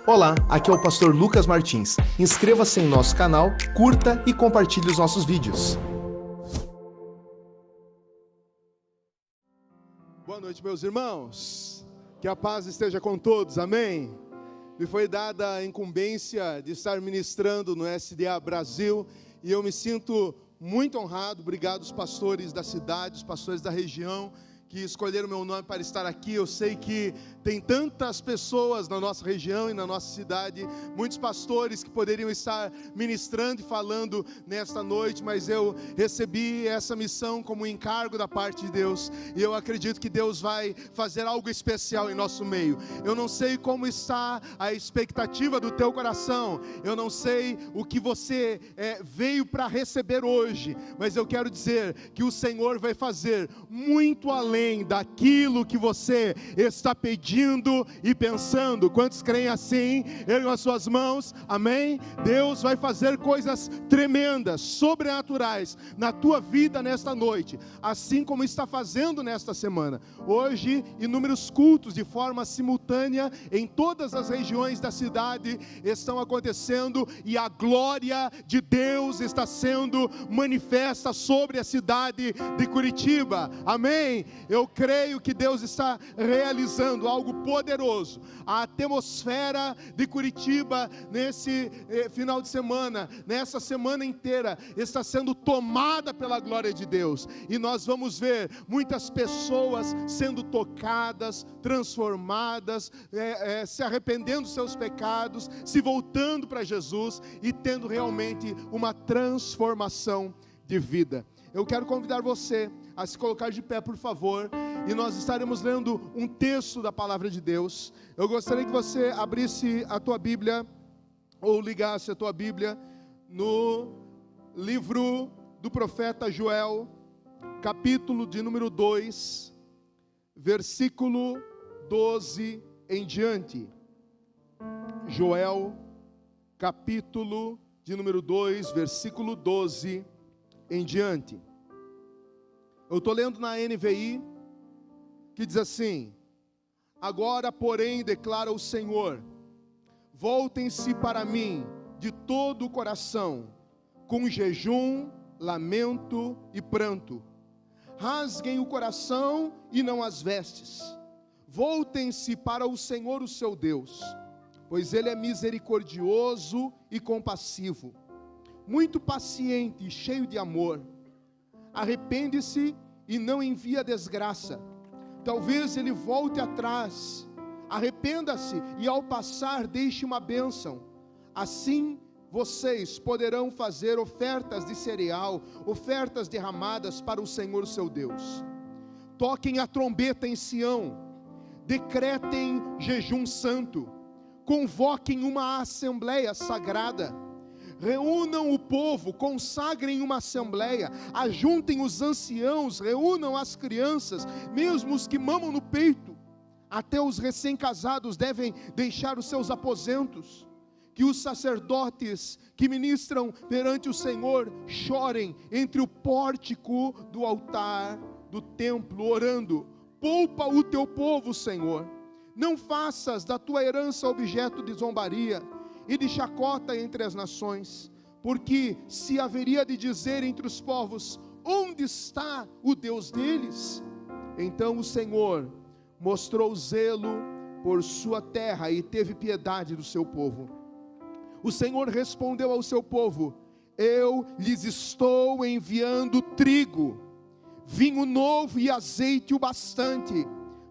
Olá, aqui é o pastor Lucas Martins. Inscreva-se em nosso canal, curta e compartilhe os nossos vídeos. Boa noite, meus irmãos. Que a paz esteja com todos, amém? Me foi dada a incumbência de estar ministrando no SDA Brasil e eu me sinto muito honrado. Obrigado aos pastores da cidade, os pastores da região que escolheram meu nome para estar aqui. Eu sei que tem tantas pessoas na nossa região e na nossa cidade, muitos pastores que poderiam estar ministrando e falando nesta noite, mas eu recebi essa missão como um encargo da parte de Deus, e eu acredito que Deus vai fazer algo especial em nosso meio. Eu não sei como está a expectativa do teu coração, eu não sei o que você veio para receber hoje, mas eu quero dizer que o Senhor vai fazer muito além daquilo que você está pedindo e pensando. Quantos creem assim? Ergam as suas mãos, amém? Deus vai fazer coisas tremendas, sobrenaturais na tua vida nesta noite, assim como está fazendo nesta semana. Hoje, inúmeros cultos de forma simultânea em todas as regiões da cidade estão acontecendo e a glória de Deus está sendo manifesta sobre a cidade de Curitiba, amém? Eu creio que Deus está realizando algo poderoso. A atmosfera de Curitiba nesse final de semana, nessa semana inteira, está sendo tomada pela glória de Deus. E nós vamos ver muitas pessoas sendo tocadas, transformadas, se arrependendo dos seus pecados, se voltando para Jesus e tendo realmente uma transformação de vida. Eu quero convidar você a se colocar de pé, por favor, e nós estaremos lendo um texto da palavra de Deus. Eu gostaria que você abrisse a tua Bíblia, ou ligasse a tua Bíblia, no livro do profeta Joel, capítulo de número 2, versículo 12 em diante. Joel, capítulo de número 2, versículo 12 em diante. Eu estou lendo na NVI, que diz assim: agora, porém, declara o Senhor, voltem-se para mim de todo o coração, com jejum, lamento e pranto. Rasguem o coração e não as vestes. Voltem-se para o Senhor, o seu Deus, pois Ele é misericordioso e compassivo, muito paciente e cheio de amor. Arrepende-se e não envia desgraça. Talvez ele volte atrás. Arrependa-se e ao passar deixe uma bênção. Assim vocês poderão fazer ofertas de cereal, ofertas derramadas para o Senhor seu Deus. Toquem a trombeta em Sião, decretem jejum santo, convoquem uma assembleia sagrada. Reúnam o povo, consagrem uma assembleia, ajuntem os anciãos, reúnam as crianças, mesmo os que mamam no peito. Até os recém-casados devem deixar os seus aposentos. Que os sacerdotes que ministram perante o Senhor chorem entre o pórtico do altar do templo, orando: poupa o teu povo, Senhor. Não faças da tua herança objeto de zombaria e de chacota entre as nações, porque se haveria de dizer entre os povos: onde está o Deus deles? Então o Senhor mostrou zelo por sua terra e teve piedade do seu povo. O Senhor respondeu ao seu povo: eu lhes estou enviando trigo, vinho novo e azeite o bastante,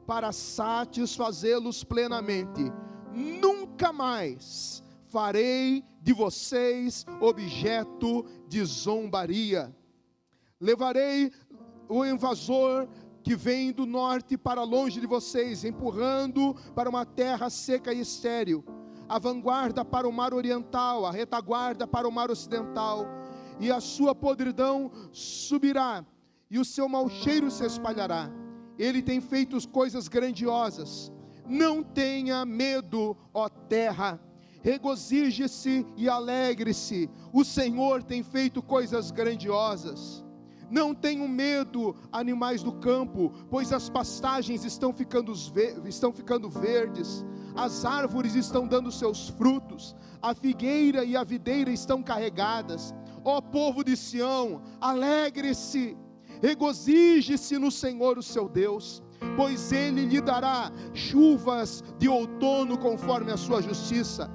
para satisfazê-los plenamente. Nunca mais farei de vocês objeto de zombaria. Levarei o invasor que vem do norte para longe de vocês, empurrando para uma terra seca e estéril, a vanguarda para o mar oriental, a retaguarda para o mar ocidental, e a sua podridão subirá, e o seu mau cheiro se espalhará. Ele tem feito coisas grandiosas. Não tenha medo, ó terra, regozije-se e alegre-se, o Senhor tem feito coisas grandiosas. Não tenham medo, animais do campo, pois as pastagens estão ficando verdes, as árvores estão dando seus frutos, a figueira e a videira estão carregadas. Ó povo de Sião, alegre-se, regozije-se no Senhor o seu Deus, pois Ele lhe dará chuvas de outono conforme a sua justiça.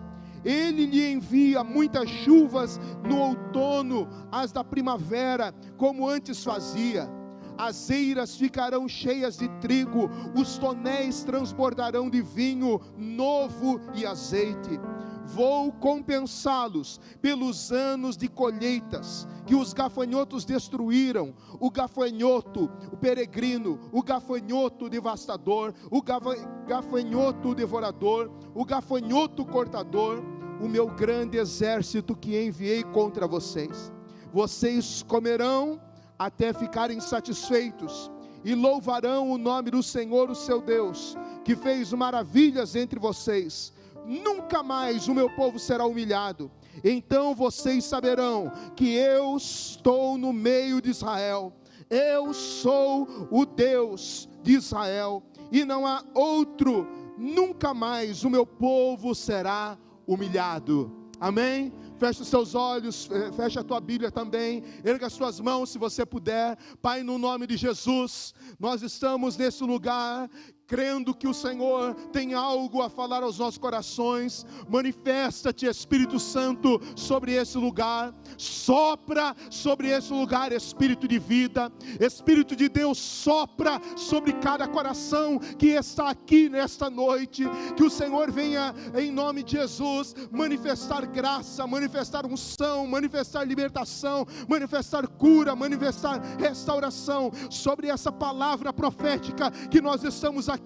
Ele lhe envia muitas chuvas no outono, as da primavera, como antes fazia. As eiras ficarão cheias de trigo, os tonéis transbordarão de vinho novo e azeite. Vou compensá-los pelos anos de colheitas que os gafanhotos destruíram, o gafanhoto, o peregrino, o gafanhoto devastador, o gafanhoto devorador, o gafanhoto cortador, o meu grande exército que enviei contra vocês. Vocês comerão até ficarem satisfeitos e louvarão o nome do Senhor, o seu Deus, que fez maravilhas entre vocês. Nunca mais o meu povo será humilhado. Então vocês saberão que eu estou no meio de Israel. Eu sou o Deus de Israel, e não há outro. Nunca mais o meu povo será humilhado. Amém? Feche os seus olhos, feche a tua Bíblia também, erga as suas mãos se você puder. Pai, no nome de Jesus, nós estamos nesse lugar, crendo que o Senhor tem algo a falar aos nossos corações. Manifesta-te, Espírito Santo, sobre esse lugar. Sopra sobre esse lugar, Espírito de vida. Espírito de Deus, sopra sobre cada coração que está aqui nesta noite. Que o Senhor venha, em nome de Jesus, manifestar graça, manifestar unção, manifestar libertação, manifestar cura, manifestar restauração sobre essa palavra profética que nós estamos aqui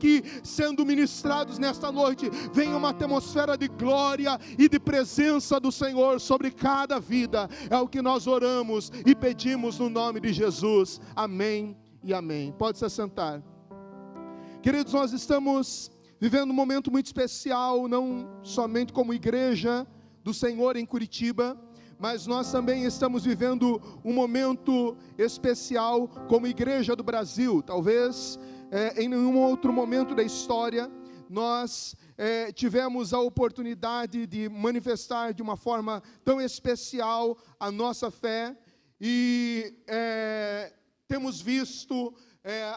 sendo ministrados nesta noite. Venha uma atmosfera de glória e de presença do Senhor sobre cada vida. É o que nós oramos e pedimos no nome de Jesus. Amém e amém. Pode se assentar. Queridos, nós estamos vivendo um momento muito especial, não somente como igreja do Senhor em Curitiba, mas nós também estamos vivendo um momento especial como igreja do Brasil. Talvez em nenhum outro momento da história nós tivemos a oportunidade de manifestar de uma forma tão especial a nossa fé, e temos visto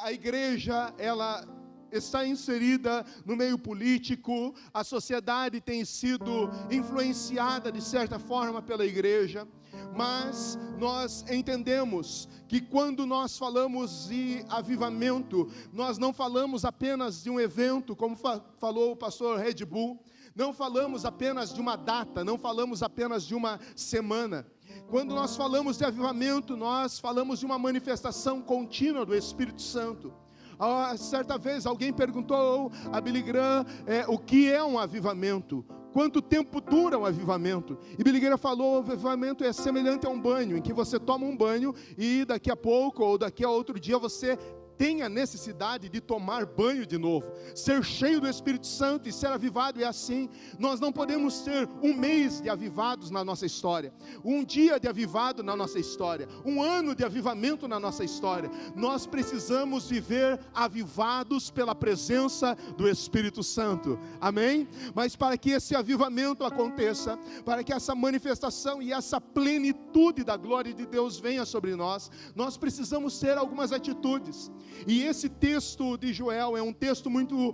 a igreja, ela está inserida no meio político, a sociedade tem sido influenciada de certa forma pela igreja, mas nós entendemos que quando nós falamos de avivamento, nós não falamos apenas de um evento, como falou o pastor Red Bull, não falamos apenas de uma data, não falamos apenas de uma semana. Quando nós falamos de avivamento, nós falamos de uma manifestação contínua do Espírito Santo. Certa vez alguém perguntou a Billy Graham o que é um avivamento, quanto tempo dura um avivamento, e Billy Graham falou: o avivamento é semelhante a um banho, em que você toma um banho e daqui a pouco ou daqui a outro dia você tem a necessidade de tomar banho de novo, ser cheio do Espírito Santo e ser avivado. É assim, nós não podemos ter um mês de avivados na nossa história, um dia de avivado na nossa história, um ano de avivamento na nossa história. Nós precisamos viver avivados pela presença do Espírito Santo, amém? Mas para que esse avivamento aconteça, para que essa manifestação e essa plenitude da glória de Deus venha sobre nós, nós precisamos ter algumas atitudes. E esse texto de Joel é um texto muito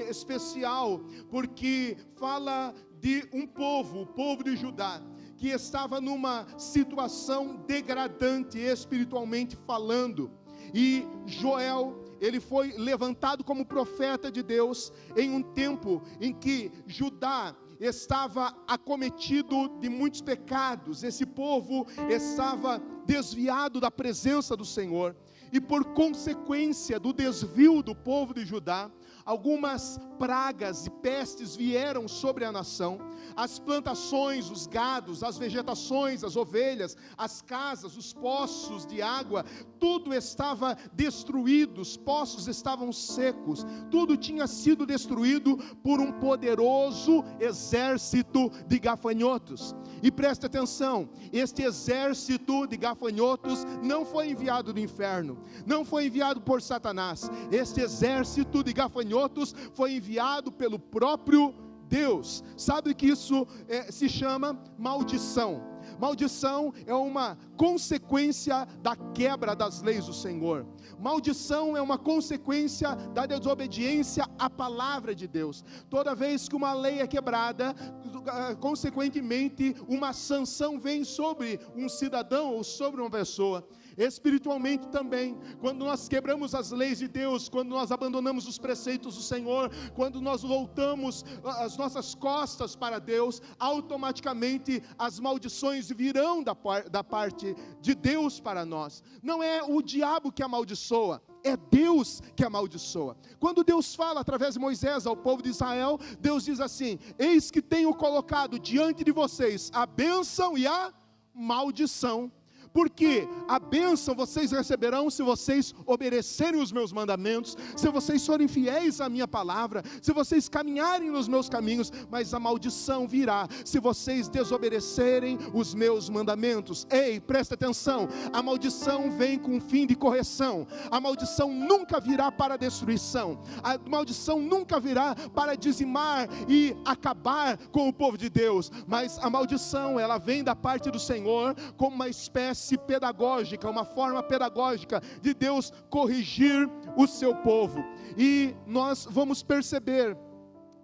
especial, porque fala de um povo, o povo de Judá, que estava numa situação degradante espiritualmente falando. E Joel, ele foi levantado como profeta de Deus em um tempo em que Judá estava acometido de muitos pecados. Esse povo estava desviado da presença do Senhor. E por consequência do desvio do povo de Judá, algumas pragas e pestes vieram sobre a nação. As plantações, os gados, as vegetações, as ovelhas, as casas, os poços de água, tudo estava destruído, os poços estavam secos, tudo tinha sido destruído por um poderoso exército de gafanhotos. E preste atenção, este exército de gafanhotos não foi enviado do inferno, não foi enviado por Satanás. Este exército de gafanhotos foi enviado pelo próprio Deus. Sabe que isso se chama maldição? Maldição é uma consequência da quebra das leis do Senhor. Maldição é uma consequência da desobediência à palavra de Deus. Toda vez que uma lei é quebrada, consequentemente uma sanção vem sobre um cidadão ou sobre uma pessoa. Espiritualmente também, quando nós quebramos as leis de Deus, quando nós abandonamos os preceitos do Senhor, quando nós voltamos as nossas costas para Deus, automaticamente as maldições virão da parte de Deus para nós. Não é o diabo que amaldiçoa, é Deus que amaldiçoa. Quando Deus fala através de Moisés ao povo de Israel, Deus diz assim: eis que tenho colocado diante de vocês a bênção e a maldição. Porque a bênção vocês receberão se vocês obedecerem os meus mandamentos, se vocês forem fiéis à minha palavra, se vocês caminharem nos meus caminhos, mas a maldição virá se vocês desobedecerem os meus mandamentos. Ei, presta atenção, a maldição vem com fim de correção, a maldição nunca virá para destruição, a maldição nunca virá para dizimar e acabar com o povo de Deus, mas a maldição, ela vem da parte do Senhor como uma espécie pedagógica, uma forma pedagógica de Deus corrigir o seu povo. E nós vamos perceber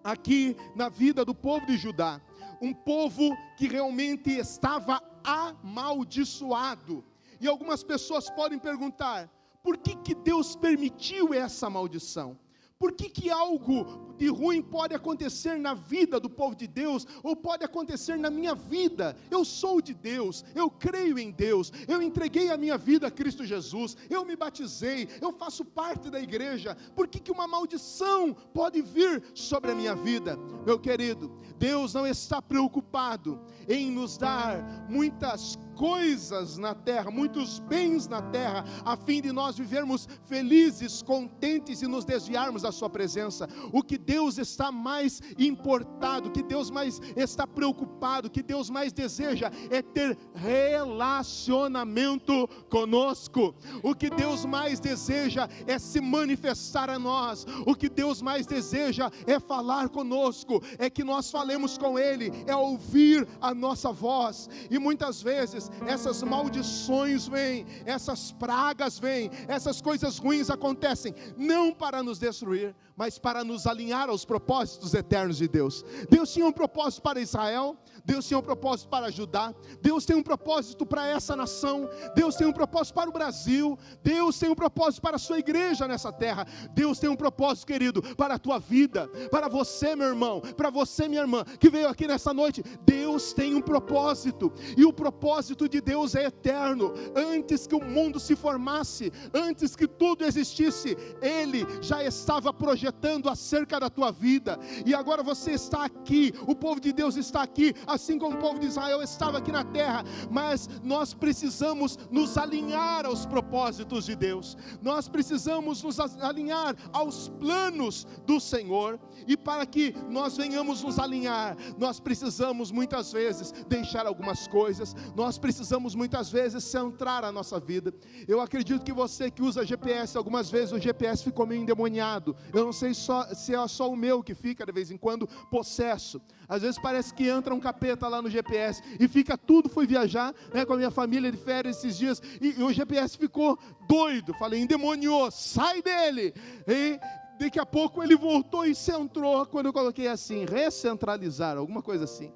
aqui na vida do povo de Judá, um povo que realmente estava amaldiçoado. E algumas pessoas podem perguntar: por que Deus permitiu essa maldição? Por que algo de ruim pode acontecer na vida do povo de Deus, ou pode acontecer na minha vida? Eu sou de Deus, eu creio em Deus, eu entreguei a minha vida a Cristo Jesus, eu me batizei, eu faço parte da igreja. Por que uma maldição pode vir sobre a minha vida? Meu querido, Deus não está preocupado em nos dar muitas coisas na terra, muitos bens na terra, a fim de nós vivermos felizes, contentes e nos desviarmos da sua presença. O que Deus está mais importado, que Deus mais está preocupado, que Deus mais deseja é ter relacionamento conosco. O que Deus mais deseja é se manifestar a nós. O que Deus mais deseja é falar conosco, é que nós falemos com Ele, é ouvir a nossa voz. E muitas vezes essas maldições vêm, essas pragas vêm, essas coisas ruins acontecem, não para nos destruir, mas para nos alinhar aos propósitos eternos de Deus. Deus tinha um propósito para Israel, Deus tinha um propósito para Judá, Deus tem um propósito para essa nação, Deus tem um propósito para o Brasil, Deus tem um propósito para a sua igreja nessa terra, Deus tem um propósito, querido, para a tua vida, para você, meu irmão, para você, minha irmã, que veio aqui nessa noite. Deus tem um propósito, e o propósito de Deus é eterno. Antes que o mundo se formasse, antes que tudo existisse, Ele já estava projetando acerca da tua vida, e agora você está aqui, o povo de Deus está aqui, assim como o povo de Israel estava aqui na terra, mas nós precisamos nos alinhar aos propósitos de Deus, nós precisamos nos alinhar aos planos do Senhor, e para que nós venhamos nos alinhar, nós precisamos muitas vezes deixar algumas coisas, nós precisamos muitas vezes centrar a nossa vida. Eu acredito que você que usa GPS, algumas vezes o GPS ficou meio endemoniado. Eu não sei se é só o meu que fica de vez em quando possesso. Às vezes parece que entra um capeta lá no GPS e fica tudo. Fui viajar, com a minha família de férias esses dias e o GPS ficou doido. Falei, endemoniou, sai dele. E daqui a pouco ele voltou e centrou, quando eu coloquei assim, recentralizar, alguma coisa assim,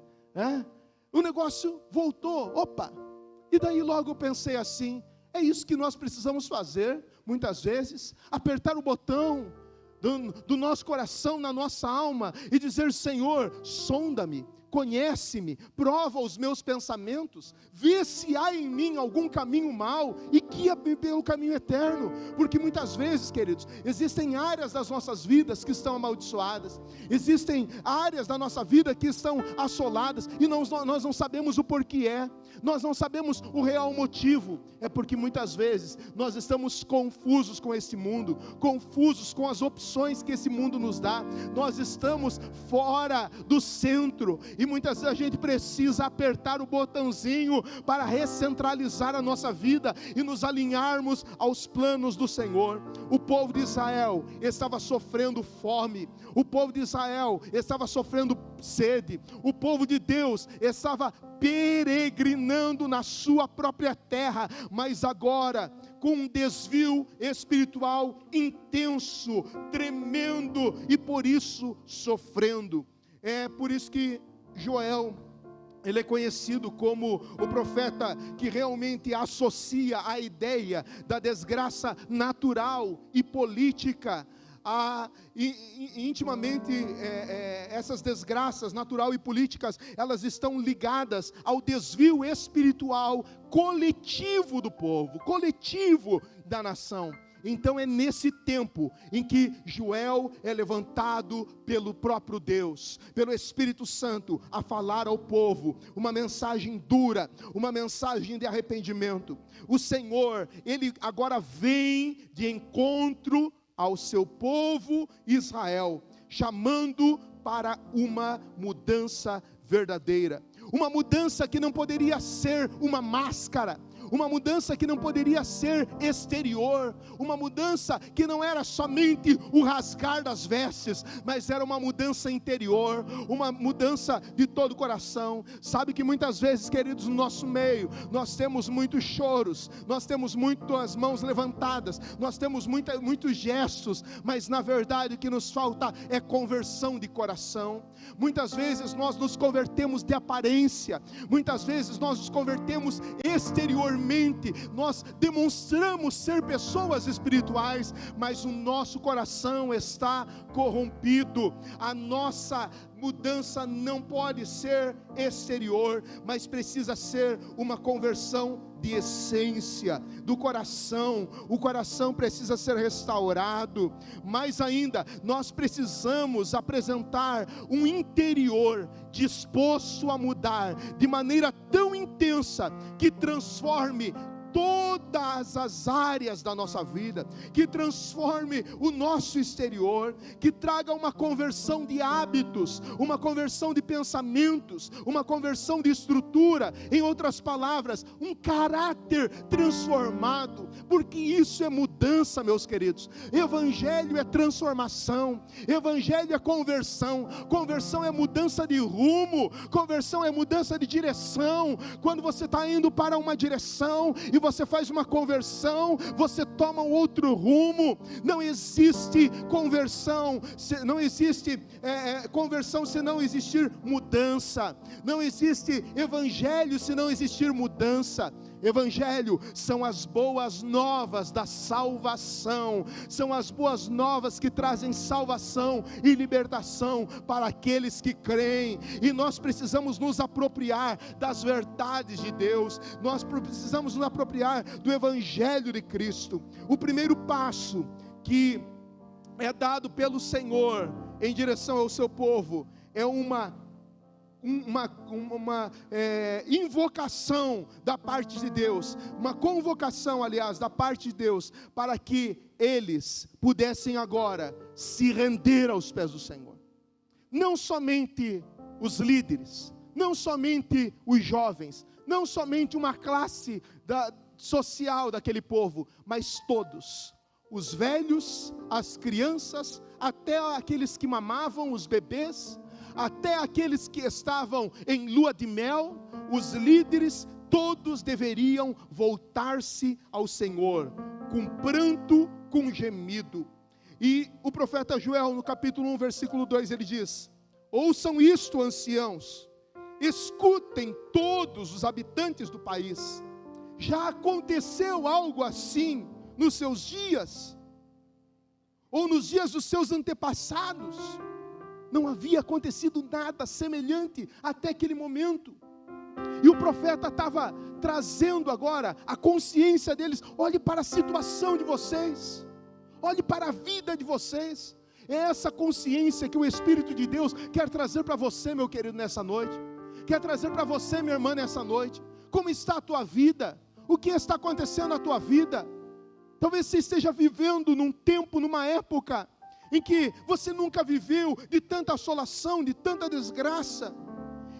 o negócio voltou, opa, e daí logo eu pensei assim, é isso que nós precisamos fazer, muitas vezes, apertar o botão do nosso coração, na nossa alma, e dizer, Senhor, sonda-me, conhece-me, prova os meus pensamentos, vê se há em mim algum caminho mau e guia-me pelo caminho eterno. Porque muitas vezes, queridos, existem áreas das nossas vidas que estão amaldiçoadas, existem áreas da nossa vida que estão assoladas, e nós não sabemos o porquê, nós não sabemos o real motivo. É porque muitas vezes nós estamos confusos com esse mundo, confusos com as opções que esse mundo nos dá, nós estamos fora do centro, e muitas vezes a gente precisa apertar o botãozinho para recentralizar a nossa vida e nos alinharmos aos planos do Senhor. O povo de Israel estava sofrendo fome, o povo de Israel estava sofrendo sede, o povo de Deus estava peregrinando na sua própria terra, mas agora com um desvio espiritual intenso, tremendo, e por isso sofrendo. É por isso que Joel, ele é conhecido como o profeta que realmente associa a ideia da desgraça natural e política intimamente. Essas desgraças natural e políticas, elas estão ligadas ao desvio espiritual coletivo do povo, coletivo da nação. Então é nesse tempo em que Joel é levantado pelo próprio Deus, pelo Espírito Santo, a falar ao povo uma mensagem dura, uma mensagem de arrependimento. O Senhor, Ele agora vem de encontro ao seu povo Israel, chamando para uma mudança verdadeira, uma mudança que não poderia ser uma máscara, uma mudança que não poderia ser exterior, uma mudança que não era somente o rasgar das vestes, mas era uma mudança interior, uma mudança de todo o coração. Sabe que muitas vezes, queridos, no nosso meio, nós temos muitos choros, nós temos muitas mãos levantadas, nós temos muitos gestos, mas na verdade o que nos falta é conversão de coração. Muitas vezes nós nos convertemos de aparência, muitas vezes nós nos convertemos exteriormente, nós demonstramos ser pessoas espirituais, mas o nosso coração está corrompido. A nossa mudança não pode ser exterior, mas precisa ser uma conversão de essência, do coração. O coração precisa ser restaurado. Mais ainda, nós precisamos apresentar um interior disposto a mudar de maneira tão intensa que transforme todas as áreas da nossa vida, que transforme o nosso exterior, que traga uma conversão de hábitos, uma conversão de pensamentos, uma conversão de estrutura, em outras palavras, um caráter transformado, porque isso é mudança, meus queridos. Evangelho é transformação, evangelho é conversão, conversão é mudança de rumo, conversão é mudança de direção. Quando você está indo para uma direção e você faz uma conversão, você toma um outro rumo. Não existe conversão, não existe conversão se não existir mudança, não existe evangelho se não existir mudança. Evangelho são as boas novas da salvação, são as boas novas que trazem salvação e libertação para aqueles que creem, e nós precisamos nos apropriar das verdades de Deus, nós precisamos nos apropriar do Evangelho de Cristo. O primeiro passo que é dado pelo Senhor em direção ao seu povo é uma invocação da parte de Deus, uma convocação, aliás, da parte de Deus, para que eles pudessem agora se render aos pés do Senhor. Não somente os líderes, não somente os jovens, não somente uma classe social daquele povo, mas todos, os velhos, as crianças, até aqueles que mamavam, os bebês, até aqueles que estavam em lua de mel, os líderes, todos deveriam voltar-se ao Senhor, com pranto, com gemido. E o profeta Joel, no capítulo 1, versículo 2, ele diz: ouçam isto, anciãos, escutem todos os habitantes do país. Já aconteceu algo assim nos seus dias? Ou nos dias dos seus antepassados? Não havia acontecido nada semelhante até aquele momento. E o profeta estava trazendo agora a consciência deles. Olhe para a situação de vocês. Olhe para a vida de vocês. É essa consciência que o Espírito de Deus quer trazer para você, meu querido, nessa noite. Quer trazer para você, minha irmã, nessa noite. Como está a tua vida? O que está acontecendo na tua vida? Talvez você esteja vivendo num tempo, numa época em que você nunca viveu, de tanta assolação, de tanta desgraça.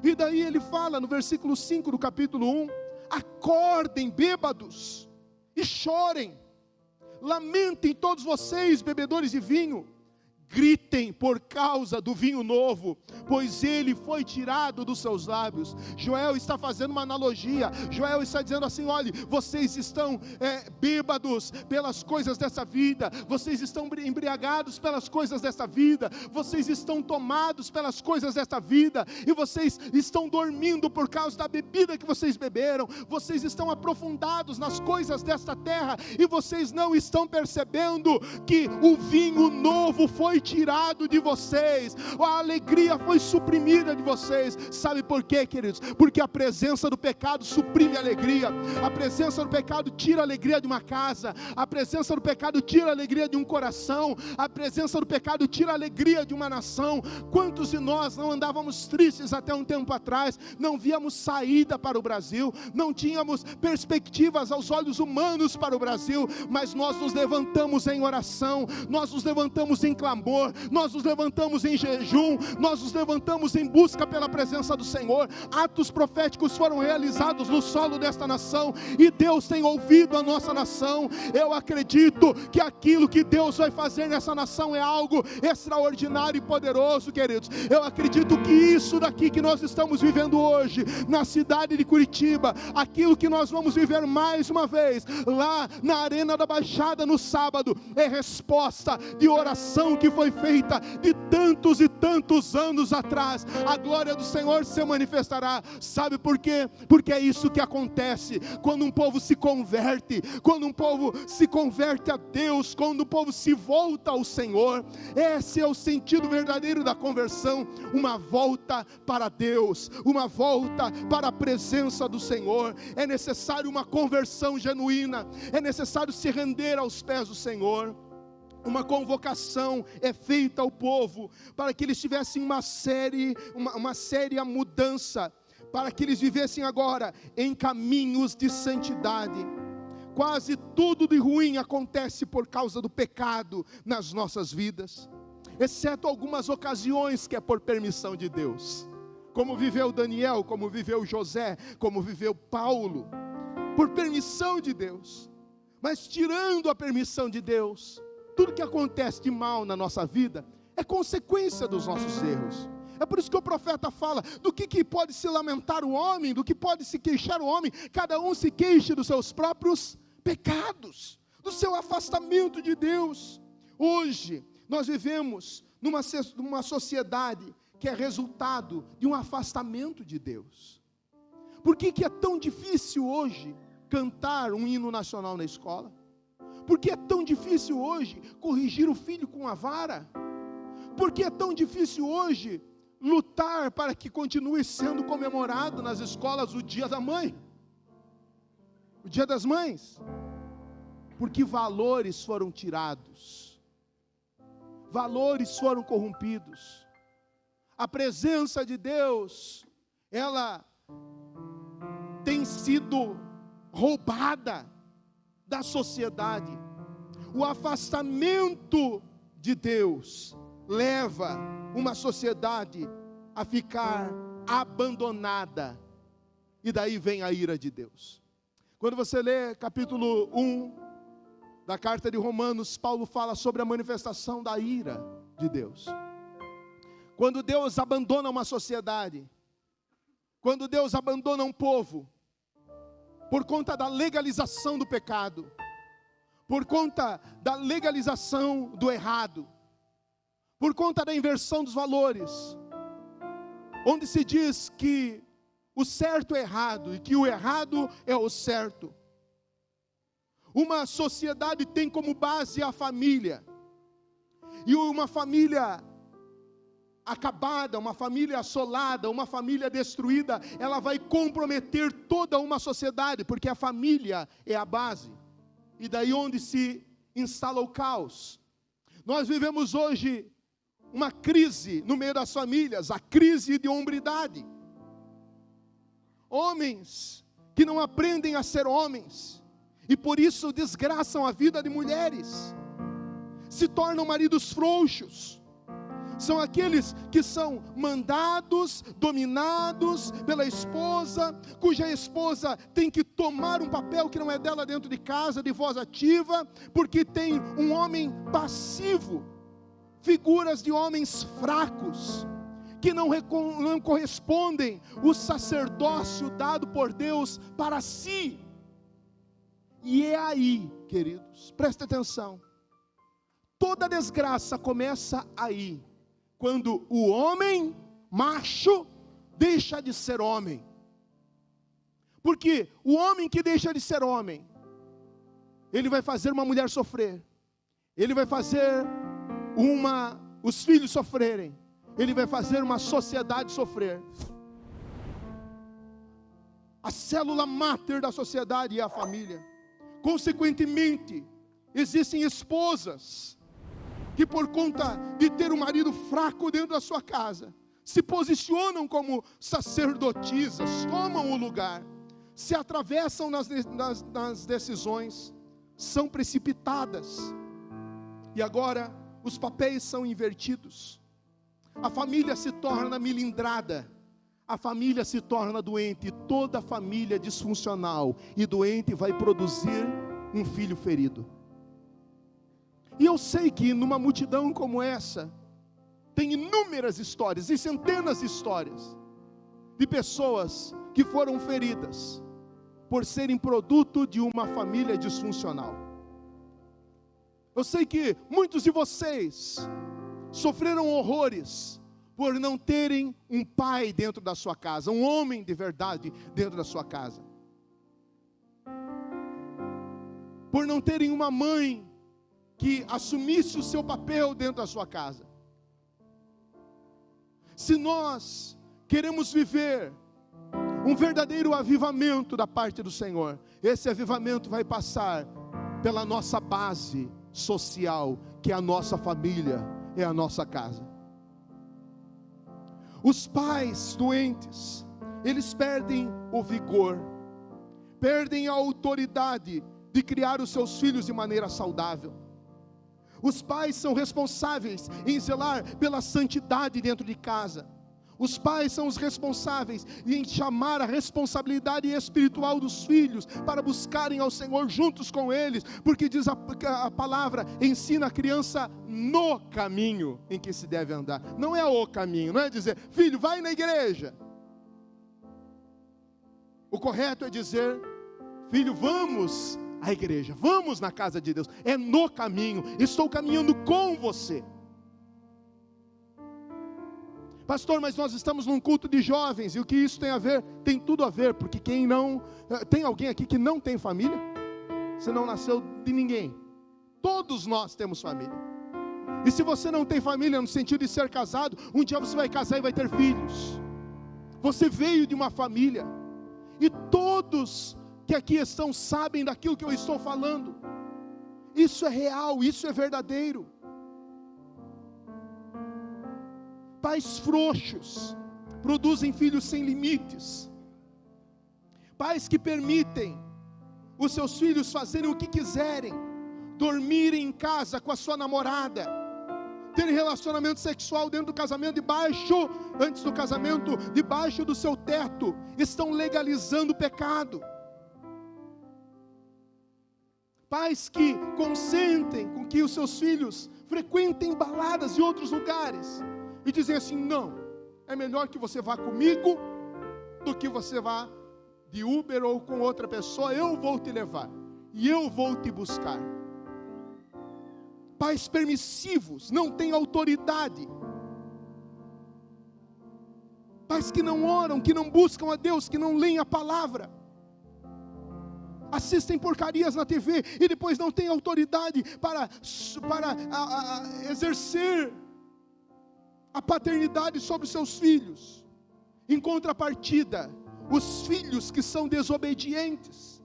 E daí ele fala no versículo 5 do capítulo 1, acordem bêbados e chorem, lamentem todos vocês bebedores de vinho, gritem por causa do vinho novo, pois ele foi tirado dos seus lábios. Joel está fazendo uma analogia. Joel está dizendo assim: olhe, vocês estão bêbados pelas coisas dessa vida, vocês estão embriagados pelas coisas dessa vida, vocês estão tomados pelas coisas desta vida, e vocês estão dormindo por causa da bebida que vocês beberam, vocês estão aprofundados nas coisas desta terra, e vocês não estão percebendo que o vinho novo foi tirado de vocês, a alegria foi suprimida de vocês. Sabe por quê, queridos? Porque a presença do pecado suprime a alegria. A presença do pecado tira a alegria de uma casa, a presença do pecado tira a alegria de um coração, a presença do pecado tira a alegria de uma nação. Quantos de nós não andávamos tristes até um tempo atrás, não víamos saída para o Brasil, não tínhamos perspectivas aos olhos humanos para o Brasil, mas nós nos levantamos em oração, nós nos levantamos em clamor, nós nos levantamos em jejum, nós nos levantamos em busca pela presença do Senhor. Atos proféticos foram realizados no solo desta nação, e Deus tem ouvido a nossa nação. Eu acredito que aquilo que Deus vai fazer nessa nação é algo extraordinário e poderoso, queridos. Eu acredito que isso daqui que nós estamos vivendo hoje, na cidade de Curitiba, aquilo que nós vamos viver mais uma vez, lá na Arena da Baixada no sábado, é resposta de oração que foi feita de tantos e tantos anos atrás. A glória do Senhor se manifestará. Sabe por quê? Porque é isso que acontece quando um povo se converte, quando um povo se converte a Deus, quando o povo se volta ao Senhor. Esse é o sentido verdadeiro da conversão, uma volta para Deus, uma volta para a presença do Senhor. É necessário uma conversão genuína, é necessário se render aos pés do Senhor. Uma convocação é feita ao povo para que eles tivessem uma séria mudança, para que eles vivessem agora em caminhos de santidade. Quase tudo de ruim acontece por causa do pecado nas nossas vidas, exceto algumas ocasiões que é por permissão de Deus, como viveu Daniel, como viveu José, como viveu Paulo, por permissão de Deus. Mas tirando a permissão de Deus, tudo que acontece de mal na nossa vida é consequência dos nossos erros. É por isso que o profeta fala, do que pode se lamentar o homem, do que pode se queixar o homem, cada um se queixe dos seus próprios pecados, do seu afastamento de Deus. Hoje, nós vivemos numa sociedade que é resultado de um afastamento de Deus. Por que é tão difícil hoje cantar um hino nacional na escola? Por que é tão difícil hoje corrigir o filho com a vara? Por que é tão difícil hoje lutar para que continue sendo comemorado nas escolas o Dia da Mãe? O Dia das Mães? Porque valores foram tirados, valores foram corrompidos. A presença de Deus, ela tem sido roubada da sociedade. O afastamento de Deus leva uma sociedade a ficar abandonada, e daí vem a ira de Deus. Quando você lê capítulo 1 da carta de Romanos, Paulo fala sobre a manifestação da ira de Deus. Quando Deus abandona uma sociedade, quando Deus abandona um povo, por conta da legalização do pecado, por conta da legalização do errado, por conta da inversão dos valores, onde se diz que o certo é errado e que o errado é o certo. Uma sociedade tem como base a família, e uma família acabada, uma família assolada, uma família destruída, ela vai comprometer toda uma sociedade, porque a família é a base, e daí onde se instala o caos. Nós vivemos hoje uma crise no meio das famílias, a crise de hombridade. Homens que não aprendem a ser homens, e por isso desgraçam a vida de mulheres, se tornam maridos frouxos. São aqueles que são mandados, dominados pela esposa, cuja esposa tem que tomar um papel que não é dela dentro de casa, de voz ativa, porque tem um homem passivo, figuras de homens fracos, que não correspondem o sacerdócio dado por Deus para si. E é aí, queridos, presta atenção, toda desgraça começa aí, quando o homem macho deixa de ser homem. Porque o homem que deixa de ser homem, ele vai fazer uma mulher sofrer, ele vai fazer os filhos sofrerem, ele vai fazer uma sociedade sofrer. A célula máter da sociedade é a família. Consequentemente, existem esposas que por conta de ter um marido fraco dentro da sua casa, se posicionam como sacerdotisas, tomam o lugar, se atravessam nas decisões, são precipitadas, e agora os papéis são invertidos, a família se torna milindrada, a família se torna doente, toda família disfuncional e doente vai produzir um filho ferido. E eu sei que numa multidão como essa, tem inúmeras histórias, e centenas de histórias, de pessoas que foram feridas, por serem produto de uma família disfuncional. Eu sei que muitos de vocês, sofreram horrores, por não terem um pai dentro da sua casa, um homem de verdade dentro da sua casa. Por não terem uma mãe, que assumisse o seu papel dentro da sua casa. Se nós queremos viver um verdadeiro avivamento da parte do Senhor, esse avivamento vai passar pela nossa base social, que é a nossa família, é a nossa casa. Os pais doentes, eles perdem o vigor, perdem a autoridade de criar os seus filhos de maneira saudável. Os pais são responsáveis em zelar pela santidade dentro de casa. Os pais são os responsáveis em chamar a responsabilidade espiritual dos filhos para buscarem ao Senhor juntos com eles, porque diz a palavra, ensina a criança no caminho em que se deve andar. Não é o caminho, não é dizer, filho, vai na igreja. O correto é dizer, filho, vamos à igreja, vamos na casa de Deus, é no caminho, estou caminhando com você. Pastor, mas nós estamos num culto de jovens, e o que isso tem a ver? Tem tudo a ver, porque quem não, tem alguém aqui que não tem família? Você não nasceu de ninguém, todos nós temos família, e se você não tem família no sentido de ser casado, um dia você vai casar e vai ter filhos, você veio de uma família, e todos que aqui estão sabem daquilo que eu estou falando, isso é real, isso é verdadeiro. Pais frouxos produzem filhos sem limites, pais que permitem os seus filhos fazerem o que quiserem, dormirem em casa com a sua namorada, terem relacionamento sexual dentro do casamento, antes do casamento, debaixo do seu teto, estão legalizando o pecado. Pais que consentem com que os seus filhos frequentem baladas e outros lugares, e dizem assim, não, é melhor que você vá comigo, do que você vá de Uber ou com outra pessoa, eu vou te levar, e eu vou te buscar. Pais permissivos, não têm autoridade. Pais que não oram, que não buscam a Deus, que não leem a palavra. Assistem porcarias na TV e depois não têm autoridade para exercer a paternidade sobre os seus filhos. Em contrapartida, os filhos que são desobedientes,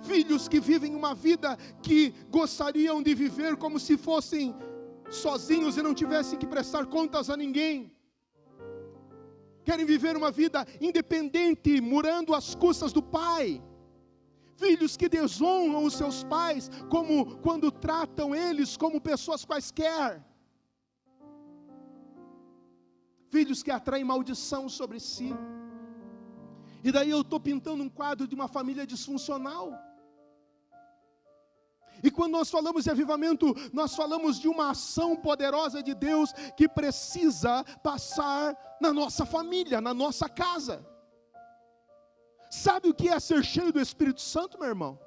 filhos que vivem uma vida que gostariam de viver como se fossem sozinhos e não tivessem que prestar contas a ninguém, querem viver uma vida independente, morando às custas do pai. Filhos que desonram os seus pais, como quando tratam eles como pessoas quaisquer. Filhos que atraem maldição sobre si. E daí eu estou pintando um quadro de uma família disfuncional. E quando nós falamos de avivamento, nós falamos de uma ação poderosa de Deus que precisa passar na nossa família, na nossa casa. Sabe o que é ser cheio do Espírito Santo, meu irmão?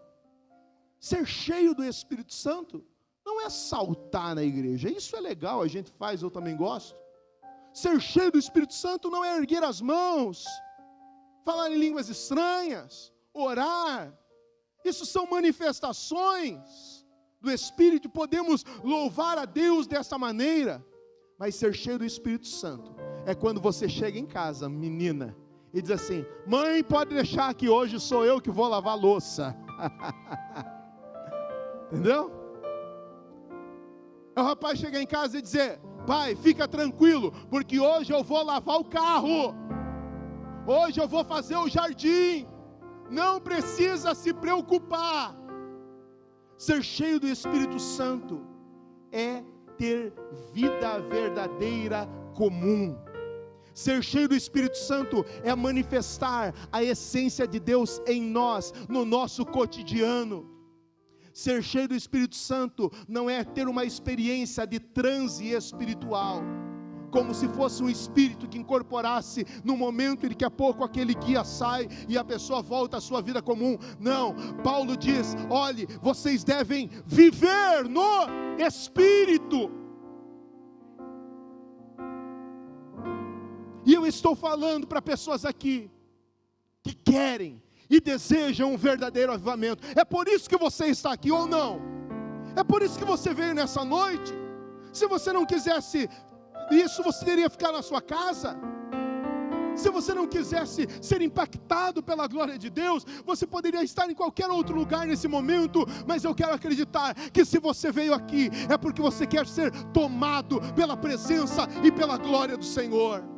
Ser cheio do Espírito Santo não é saltar na igreja. Isso é legal, a gente faz, eu também gosto. Ser cheio do Espírito Santo não é erguer as mãos, falar em línguas estranhas, orar. Isso são manifestações do Espírito. Podemos louvar a Deus dessa maneira. Mas ser cheio do Espírito Santo é quando você chega em casa, menina, e diz assim: mãe, pode deixar que hoje sou eu que vou lavar a louça. Entendeu? É o rapaz chegar em casa e dizer: pai, fica tranquilo, porque hoje eu vou lavar o carro, hoje eu vou fazer o jardim, não precisa se preocupar. Ser cheio do Espírito Santo é ter vida verdadeira comum. Ser cheio do Espírito Santo é manifestar a essência de Deus em nós, no nosso cotidiano. Ser cheio do Espírito Santo não é ter uma experiência de transe espiritual, como se fosse um espírito que incorporasse no momento em que a pouco aquele guia sai e a pessoa volta à sua vida comum. Não, Paulo diz: olhe, vocês devem viver no Espírito. E eu estou falando para pessoas aqui que querem e desejam um verdadeiro avivamento. É por isso que você está aqui ou não? É por isso que você veio nessa noite? Se você não quisesse isso, você teria que ficar na sua casa. Se você não quisesse ser impactado pela glória de Deus, você poderia estar em qualquer outro lugar nesse momento. Mas eu quero acreditar que se você veio aqui, é porque você quer ser tomado pela presença e pela glória do Senhor.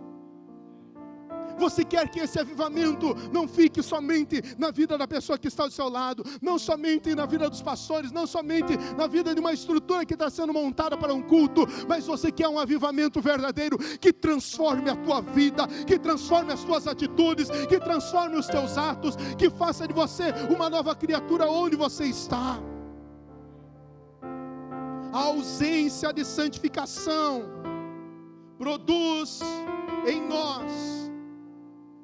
Você quer que esse avivamento não fique somente na vida da pessoa que está ao seu lado, não somente na vida dos pastores, não somente na vida de uma estrutura que está sendo montada para um culto, mas você quer um avivamento verdadeiro que transforme a tua vida, que transforme as tuas atitudes, que transforme os teus atos, que faça de você uma nova criatura onde você está. A ausência de santificação produz em nós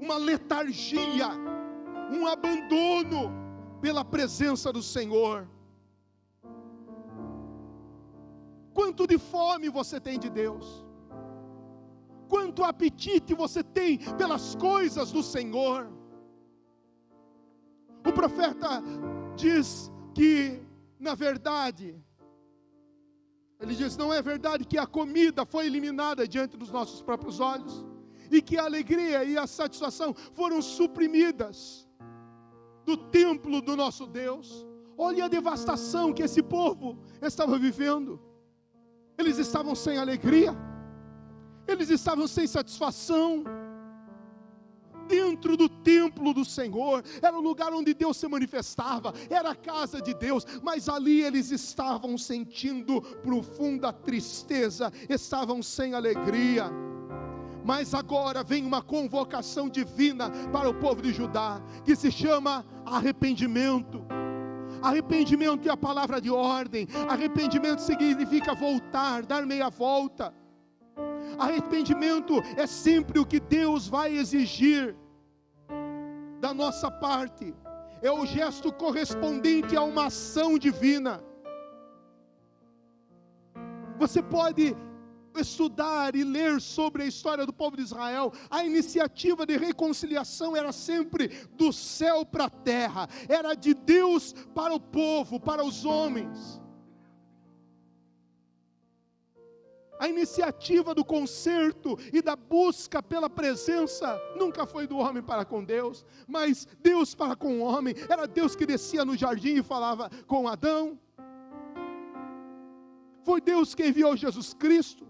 uma letargia, um abandono pela presença do Senhor. Quanto de fome você tem de Deus? Quanto apetite você tem pelas coisas do Senhor? O profeta diz que, na verdade, ele diz: não é verdade que a comida foi eliminada diante dos nossos próprios olhos? E que a alegria e a satisfação foram suprimidas do templo do nosso Deus? Olha a devastação que esse povo estava vivendo. Eles estavam sem alegria, eles estavam sem satisfação. Dentro do templo do Senhor, era o lugar onde Deus se manifestava, era a casa de Deus, mas ali eles estavam sentindo profunda tristeza, estavam sem alegria. Mas agora vem uma convocação divina para o povo de Judá, que se chama arrependimento. Arrependimento é a palavra de ordem. Arrependimento significa voltar, dar meia volta. Arrependimento é sempre o que Deus vai exigir da nossa parte. É o gesto correspondente a uma ação divina. Você pode estudar e ler sobre a história do povo de Israel. A iniciativa de reconciliação era sempre do céu para a terra, era de Deus para o povo, para os homens. A iniciativa do conserto e da busca pela presença nunca foi do homem para com Deus, mas Deus para com o homem. Era Deus que descia no jardim e falava com Adão. Foi Deus que enviou Jesus Cristo.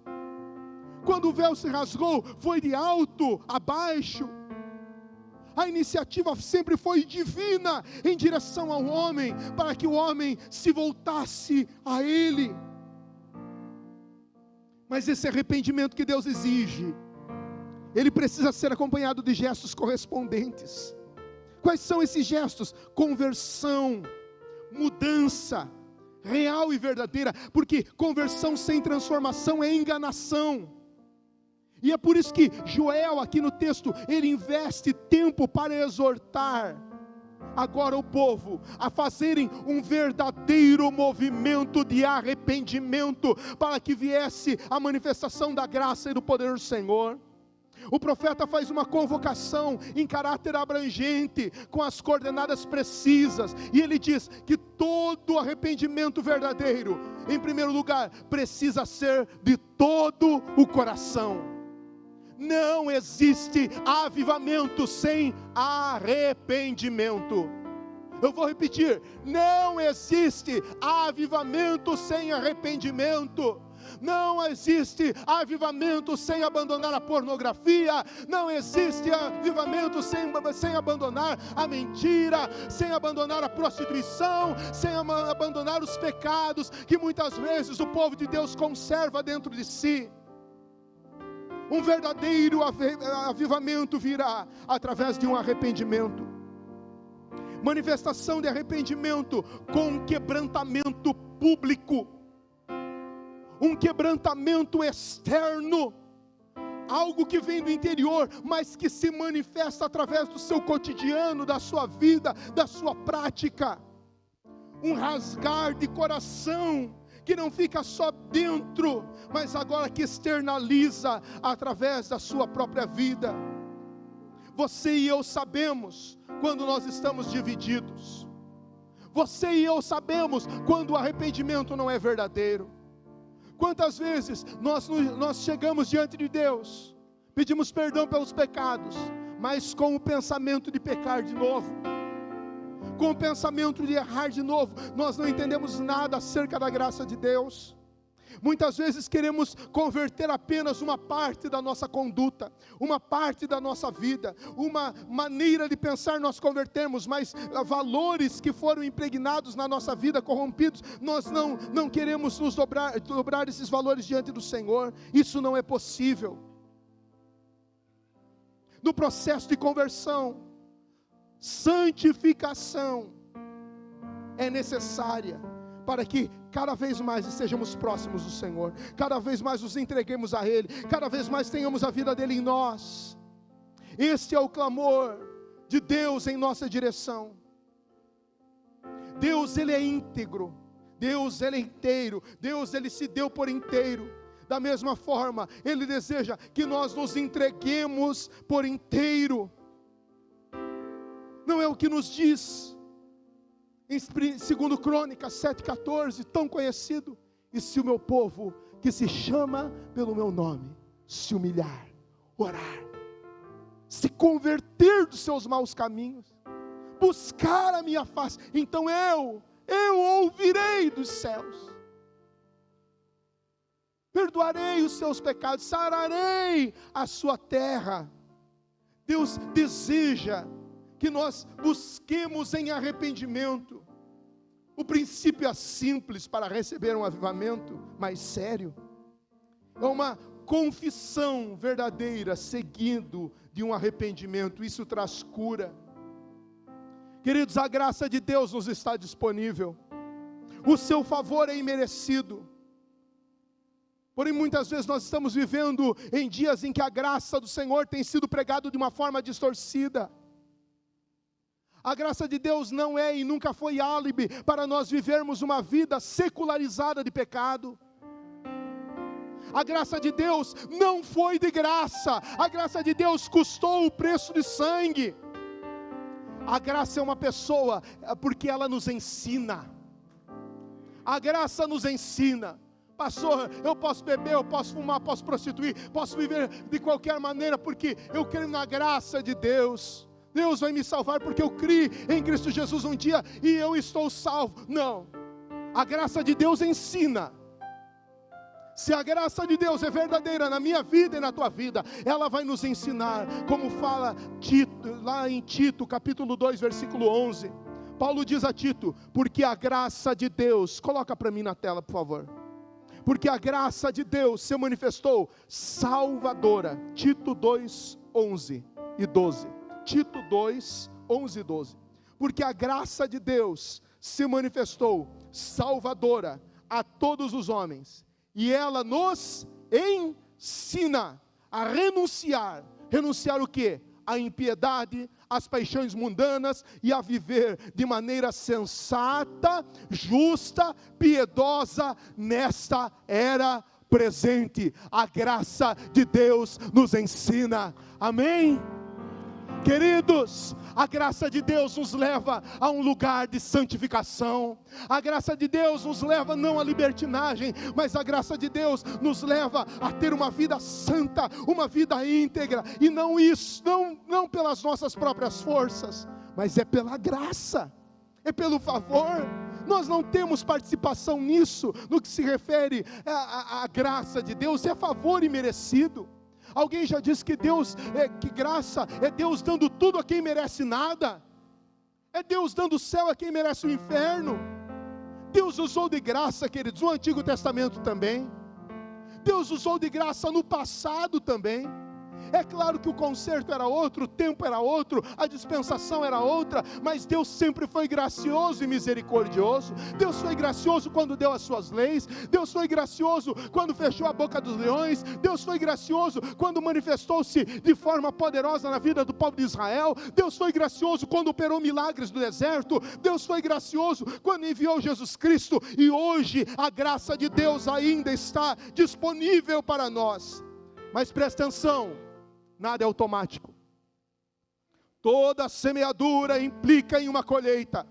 Quando o véu se rasgou, foi de alto a baixo. A iniciativa sempre foi divina em direção ao homem, para que o homem se voltasse a Ele. Mas esse arrependimento que Deus exige, ele precisa ser acompanhado de gestos correspondentes. Quais são esses gestos? Conversão, mudança, real e verdadeira, porque conversão sem transformação é enganação. E é por isso que Joel, aqui no texto, ele investe tempo para exortar agora o povo a fazerem um verdadeiro movimento de arrependimento, para que viesse a manifestação da graça e do poder do Senhor. O profeta faz uma convocação em caráter abrangente, com as coordenadas precisas, e ele diz que todo arrependimento verdadeiro, em primeiro lugar, precisa ser de todo o coração. Não existe avivamento sem arrependimento. Eu vou repetir: não existe avivamento sem arrependimento. Não existe avivamento sem abandonar a pornografia. Não existe avivamento sem abandonar a mentira, sem abandonar a prostituição, sem abandonar os pecados que muitas vezes o povo de Deus conserva dentro de si. Um verdadeiro avivamento virá através de um arrependimento. Manifestação de arrependimento com quebrantamento público. Um quebrantamento externo. Algo que vem do interior, mas que se manifesta através do seu cotidiano, da sua vida, da sua prática. Um rasgar de coração, que não fica só dentro, mas agora que externaliza através da sua própria vida. Você e eu sabemos quando nós estamos divididos. Você e eu sabemos quando o arrependimento não é verdadeiro. Quantas vezes nós chegamos diante de Deus, pedimos perdão pelos pecados, mas com o pensamento de pecar de novo, com o pensamento de errar de novo, nós não entendemos nada acerca da graça de Deus. Muitas vezes queremos converter apenas uma parte da nossa conduta, uma parte da nossa vida, uma maneira de pensar nós convertemos, mas valores que foram impregnados na nossa vida, corrompidos, nós não queremos nos dobrar esses valores diante do Senhor. Isso não é possível. No processo de conversão, santificação é necessária, para que cada vez mais estejamos próximos do Senhor, cada vez mais nos entreguemos a Ele, cada vez mais tenhamos a vida dEle em nós. Este é o clamor de Deus em nossa direção. Deus, Ele é íntegro, Deus, Ele é inteiro, Deus, Ele se deu por inteiro. Da mesma forma, Ele deseja que nós nos entreguemos por inteiro. Não é o que nos diz em 2 Crônicas 7,14, tão conhecido: e se o meu povo, que se chama pelo meu nome, se humilhar, orar, se converter dos seus maus caminhos, buscar a minha face, então eu ouvirei dos céus, perdoarei os seus pecados, sararei a sua terra. Deus deseja que nós busquemos em arrependimento. O princípio é simples para receber um avivamento mais sério. É uma confissão verdadeira, seguindo de um arrependimento. Isso traz cura. Queridos, a graça de Deus nos está disponível. O seu favor é imerecido. Porém, muitas vezes nós estamos vivendo em dias em que a graça do Senhor tem sido pregada de uma forma distorcida. A graça de Deus não é e nunca foi álibi para nós vivermos uma vida secularizada de pecado. A graça de Deus não foi de graça. A graça de Deus custou o preço de sangue. A graça é uma pessoa, porque ela nos ensina. A graça nos ensina. pastor, eu posso beber, eu posso fumar, posso prostituir, posso viver de qualquer maneira, porque eu creio na graça de Deus. Deus vai me salvar porque eu criei em Cristo Jesus um dia e eu estou salvo. Não, a graça de Deus ensina. Se a graça de Deus é verdadeira na minha vida e na tua vida, ela vai nos ensinar, como fala Tito, lá em Tito, capítulo 2, versículo 11. Paulo diz a Tito, porque a graça de Deus, coloca para mim na tela, por favor. Porque a graça de Deus se manifestou salvadora. Tito 2, 11 e 12. Tito 2, 11 e 12. Porque a graça de Deus se manifestou salvadora a todos os homens. E ela nos ensina a renunciar. Renunciar o quê? A impiedade, as paixões mundanas e a viver de maneira sensata, justa, piedosa nesta era presente. A graça de Deus nos ensina. Amém? Queridos, a graça de Deus nos leva a um lugar de santificação. A graça de Deus nos leva não à libertinagem, mas a graça de Deus nos leva a ter uma vida santa, uma vida íntegra. E não isso, não pelas nossas próprias forças, mas é pela graça, é pelo favor. Nós não temos participação nisso, no que se refere à graça de Deus, é favor imerecido. Alguém já disse que que graça é Deus dando tudo a quem merece nada. É Deus dando o céu a quem merece o inferno. Deus usou de graça, queridos, no Antigo Testamento também. Deus usou de graça no passado também. É claro que o conserto era outro, o tempo era outro, a dispensação era outra, mas Deus sempre foi gracioso e misericordioso. Deus foi gracioso quando deu as suas leis. Deus foi gracioso quando fechou a boca dos leões. Deus foi gracioso quando manifestou-se de forma poderosa na vida do povo de Israel. Deus foi gracioso quando operou milagres no deserto. Deus foi gracioso quando enviou Jesus Cristo. E hoje a graça de Deus ainda está disponível para nós. Mas presta atenção, nada é automático. Toda semeadura implica em uma colheita.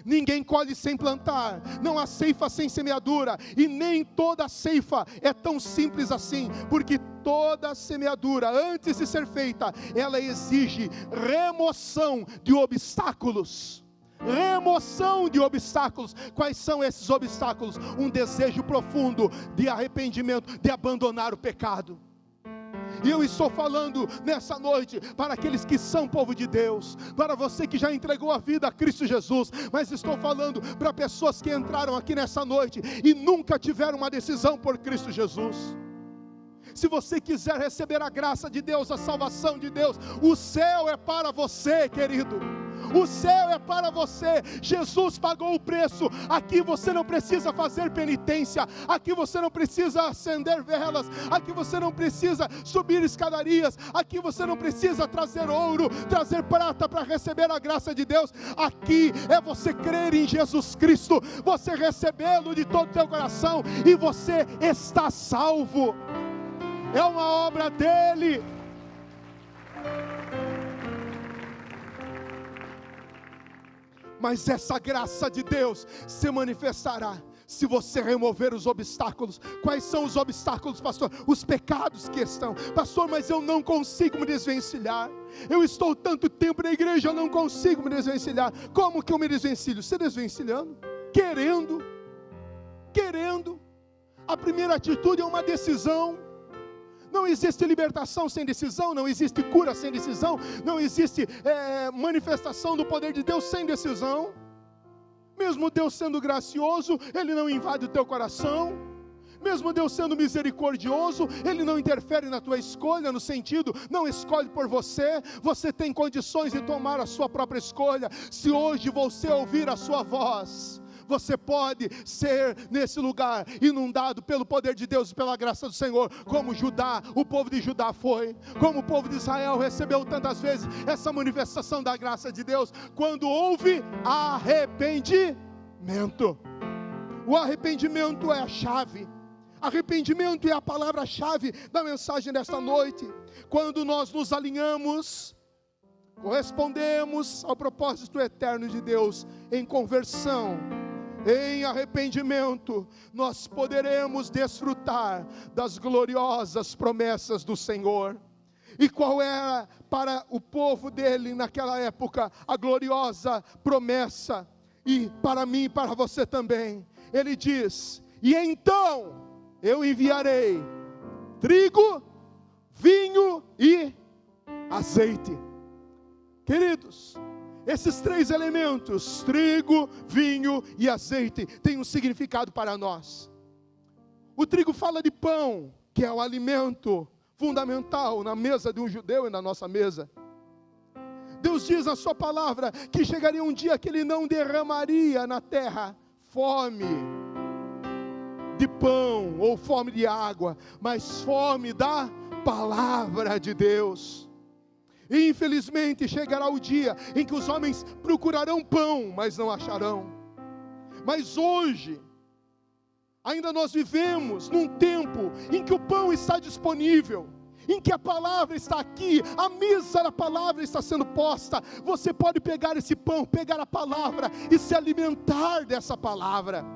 Ninguém colhe sem plantar, não há ceifa sem semeadura, e nem toda ceifa é tão simples assim, porque toda semeadura, antes de ser feita, ela exige remoção de obstáculos. Remoção de obstáculos. Quais são esses obstáculos? Um desejo profundo de arrependimento, de abandonar o pecado. E eu estou falando nessa noite para aqueles que são povo de Deus, para você que já entregou a vida a Cristo Jesus, mas estou falando para pessoas que entraram aqui nessa noite e nunca tiveram uma decisão por Cristo Jesus. Se você quiser receber a graça de Deus, a salvação de Deus, o céu é para você, querido. O céu é para você. Jesus pagou o preço. Aqui você não precisa fazer penitência. Aqui você não precisa acender velas. Aqui você não precisa subir escadarias. Aqui você não precisa trazer ouro, trazer prata para receber a graça de Deus. Aqui é você crer em Jesus Cristo, você recebê-lo de todo o teu coração e você está salvo. É uma obra dele. Mas essa graça de Deus se manifestará se você remover os obstáculos. Quais são os obstáculos, pastor? Os pecados que estão. Pastor, mas eu não consigo me desvencilhar. Eu estou tanto tempo na igreja, eu não consigo me desvencilhar. Como que eu me desvencilho? Se desvencilhando, querendo. A primeira atitude é uma decisão. Não existe libertação sem decisão, não existe cura sem decisão, não existe manifestação do poder de Deus sem decisão. Mesmo Deus sendo gracioso, Ele não invade o teu coração. Mesmo Deus sendo misericordioso, Ele não interfere na tua escolha, no sentido, não escolhe por você. Você tem condições de tomar a sua própria escolha. Se hoje você ouvir a sua voz, você pode ser nesse lugar inundado pelo poder de Deus e pela graça do Senhor, como Judá, o povo de Judá foi, como o povo de Israel recebeu tantas vezes essa manifestação da graça de Deus, quando houve arrependimento. O arrependimento é a chave. Arrependimento é a palavra-chave da mensagem desta noite. Quando nós nos alinhamos, correspondemos ao propósito eterno de Deus em conversão, em arrependimento, nós poderemos desfrutar das gloriosas promessas do Senhor. E qual era para o povo dele naquela época a gloriosa promessa? E para mim e para você também. Ele diz: e então eu enviarei trigo, vinho e azeite. Queridos, esses três elementos, trigo, vinho e azeite, têm um significado para nós. O trigo fala de pão, que é o alimento fundamental na mesa de um judeu e na nossa mesa. Deus diz na sua palavra que chegaria um dia que Ele não derramaria na terra fome de pão ou fome de água, mas fome da palavra de Deus. E infelizmente chegará o dia em que os homens procurarão pão, mas não acharão. Mas hoje, ainda nós vivemos num tempo em que o pão está disponível, em que a palavra está aqui, a mesa da palavra está sendo posta. Você pode pegar esse pão, pegar a palavra e se alimentar dessa palavra.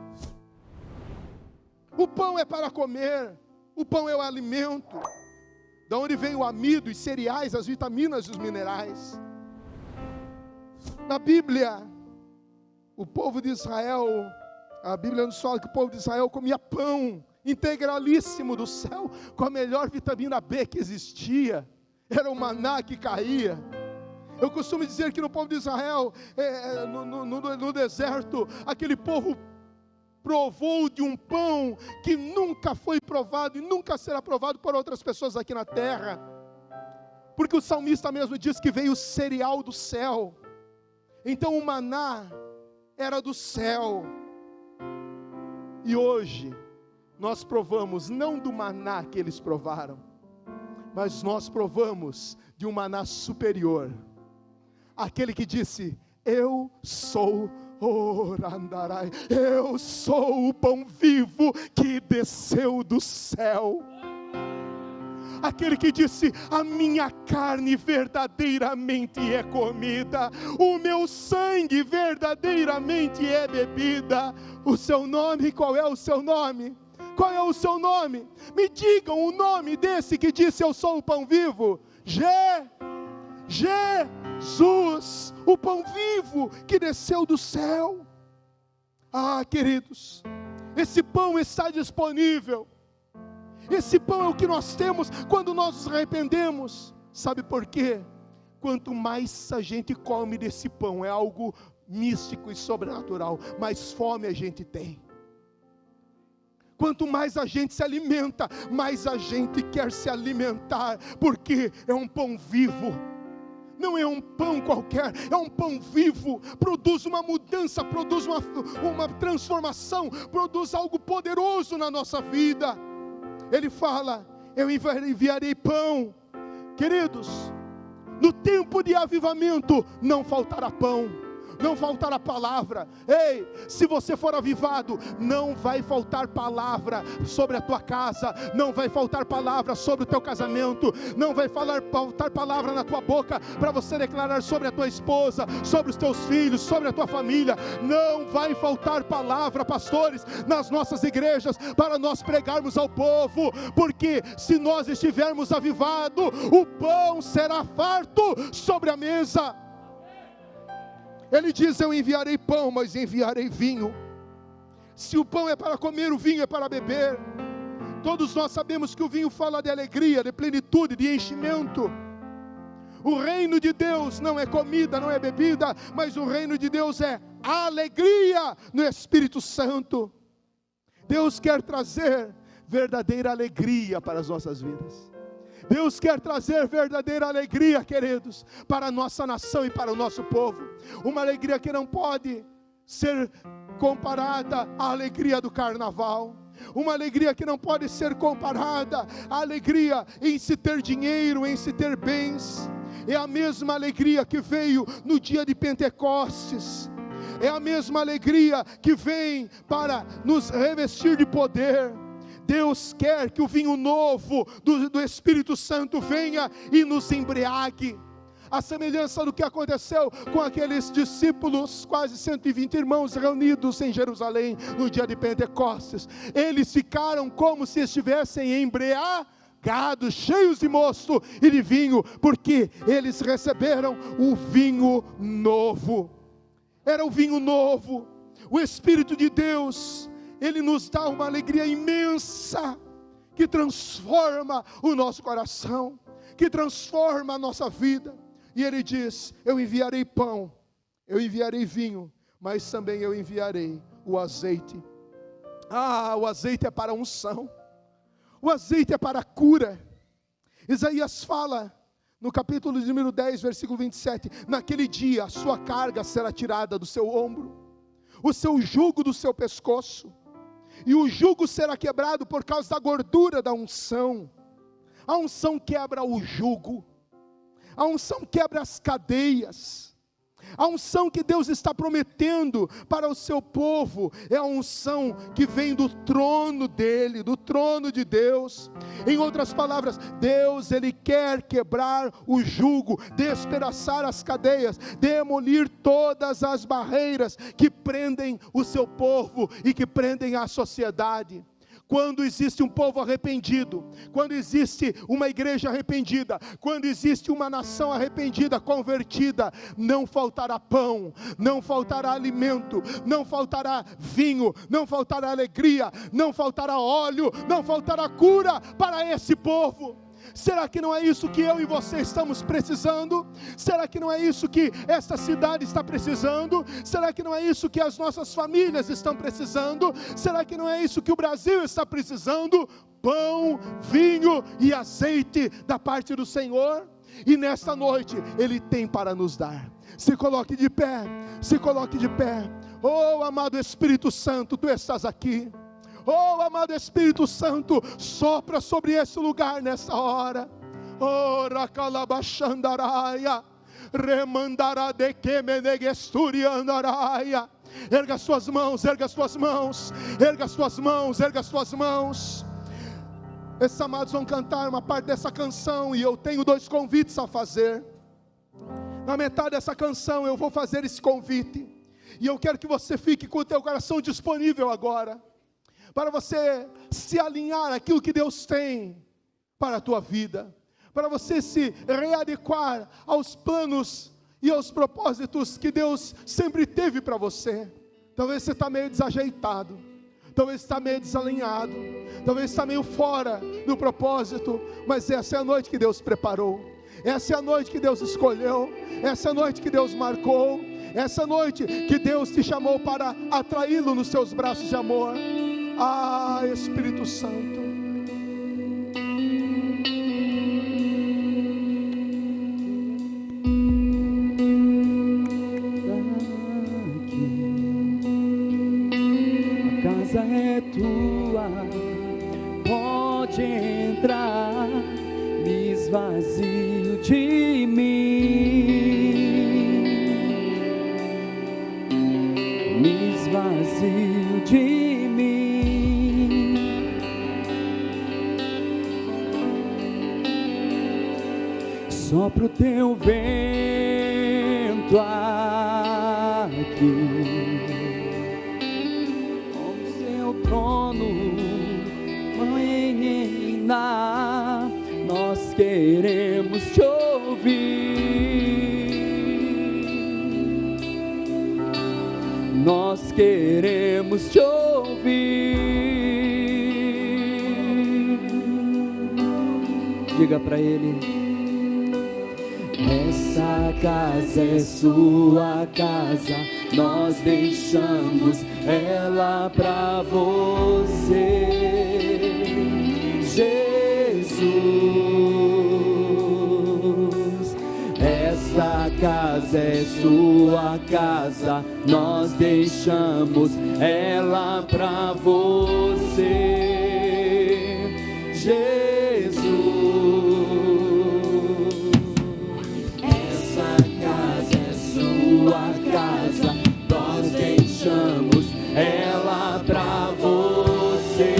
O pão é para comer, o pão é o alimento. Da onde vem o amido, os cereais, as vitaminas e os minerais. Na Bíblia, o povo de Israel, a Bíblia nos fala que o povo de Israel comia pão integralíssimo do céu, com a melhor vitamina B que existia. Era o maná que caía. Eu costumo dizer que no povo de Israel, no deserto, aquele povo provou de um pão que nunca foi provado e nunca será provado por outras pessoas aqui na terra, porque o salmista mesmo diz que veio o cereal do céu. Então o maná era do céu, e hoje nós provamos não do maná que eles provaram, mas nós provamos de um maná superior, aquele que disse: eu sou eu sou o pão vivo que desceu do céu. Aquele que disse: a minha carne verdadeiramente é comida, o meu sangue verdadeiramente é bebida. O seu nome, qual é o seu nome? Qual é o seu nome? Me digam o nome desse que disse: eu sou o pão vivo. Jesus, o pão vivo que desceu do céu. Ah, queridos, esse pão está disponível. Esse pão é o que nós temos quando nós nos arrependemos. Sabe por quê? Quanto mais a gente come desse pão, é algo místico e sobrenatural, mais fome a gente tem. Quanto mais a gente se alimenta, mais a gente quer se alimentar, porque é um pão vivo. Não é um pão qualquer, é um pão vivo. Produz uma mudança, produz uma transformação, produz algo poderoso na nossa vida. Ele fala: eu enviarei pão. Queridos, no tempo de avivamento não faltará pão, não faltará palavra. Ei, se você for avivado, não vai faltar palavra sobre a tua casa, não vai faltar palavra sobre o teu casamento, não vai faltar palavra na tua boca para você declarar sobre a tua esposa, sobre os teus filhos, sobre a tua família. Não vai faltar palavra, pastores, nas nossas igrejas para nós pregarmos ao povo, porque se nós estivermos avivados, o pão será farto sobre a mesa. Ele diz: eu enviarei pão, mas enviarei vinho. Se o pão é para comer, o vinho é para beber. Todos nós sabemos que o vinho fala de alegria, de plenitude, de enchimento. O reino de Deus não é comida, não é bebida, mas o reino de Deus é alegria no Espírito Santo. Deus quer trazer verdadeira alegria para as nossas vidas. Deus quer trazer verdadeira alegria, queridos, para a nossa nação e para o nosso povo. Uma alegria que não pode ser comparada à alegria do carnaval. Uma alegria que não pode ser comparada à alegria em se ter dinheiro, em se ter bens. É a mesma alegria que veio no dia de Pentecostes. É a mesma alegria que vem para nos revestir de poder. Deus quer que o vinho novo do Espírito Santo venha e nos embriague. a semelhança do que aconteceu com aqueles discípulos, quase 120 irmãos reunidos em Jerusalém no dia de Pentecostes. Eles ficaram como se estivessem embriagados, cheios de mosto e de vinho, porque eles receberam o vinho novo. Era o vinho novo. O Espírito de Deus, Ele nos dá uma alegria imensa, que transforma o nosso coração, que transforma a nossa vida. E Ele diz: eu enviarei pão, eu enviarei vinho, mas também eu enviarei o azeite. O azeite é para a unção, o azeite é para a cura. Isaías fala, no capítulo de número 10, versículo 27, naquele dia a sua carga será tirada do seu ombro, o seu jugo do seu pescoço, e o jugo será quebrado por causa da gordura da unção. A unção quebra o jugo, a unção quebra as cadeias. A unção que Deus está prometendo para o seu povo é a unção que vem do trono dele, do trono de Deus. Em outras palavras, Deus, Ele quer quebrar o jugo, despedaçar as cadeias, demolir todas as barreiras que prendem o seu povo e que prendem a sociedade. Quando existe um povo arrependido, quando existe uma igreja arrependida, quando existe uma nação arrependida, convertida, não faltará pão, não faltará alimento, não faltará vinho, não faltará alegria, não faltará óleo, não faltará cura para esse povo. Será que não é isso que eu e você estamos precisando? Será que não é isso que esta cidade está precisando? Será que não é isso que as nossas famílias estão precisando? Será que não é isso que o Brasil está precisando? Pão, vinho e azeite da parte do Senhor. E nesta noite Ele tem para nos dar. Se coloque de pé, se coloque de pé. Oh, amado Espírito Santo, Tu estás aqui. Oh, amado Espírito Santo, sopra sobre esse lugar nessa hora. Oh, Rakalabashandaraia, Remandará de Kemenegesturiandaraia. Erga as tuas mãos, erga as tuas mãos, erga as tuas mãos, erga as tuas mãos. Esses amados vão cantar uma parte dessa canção e eu tenho 2 convites a fazer. Na metade dessa canção eu vou fazer esse convite. E eu quero que você fique com o teu coração disponível agora, para você se alinhar àquilo que Deus tem para a tua vida, para você se readequar aos planos e aos propósitos que Deus sempre teve para você. Talvez você está meio desajeitado, talvez está meio desalinhado, talvez está meio fora do propósito, mas essa é a noite que Deus preparou, essa é a noite que Deus escolheu, essa é a noite que Deus marcou, essa é a noite que Deus te chamou para atraí-lo nos seus braços de amor. Espírito Santo, a casa é tua, pode entrar, me esvazio de mim, me esvazio de mim. Sopra o teu vento aqui, como seu trono reina, nós queremos te ouvir, nós queremos te ouvir. Diga para Ele: essa casa é sua casa, nós deixamos ela pra você, Jesus. Essa casa é sua casa, nós deixamos ela pra você, Jesus. Sua casa, nós deixamos ela pra você,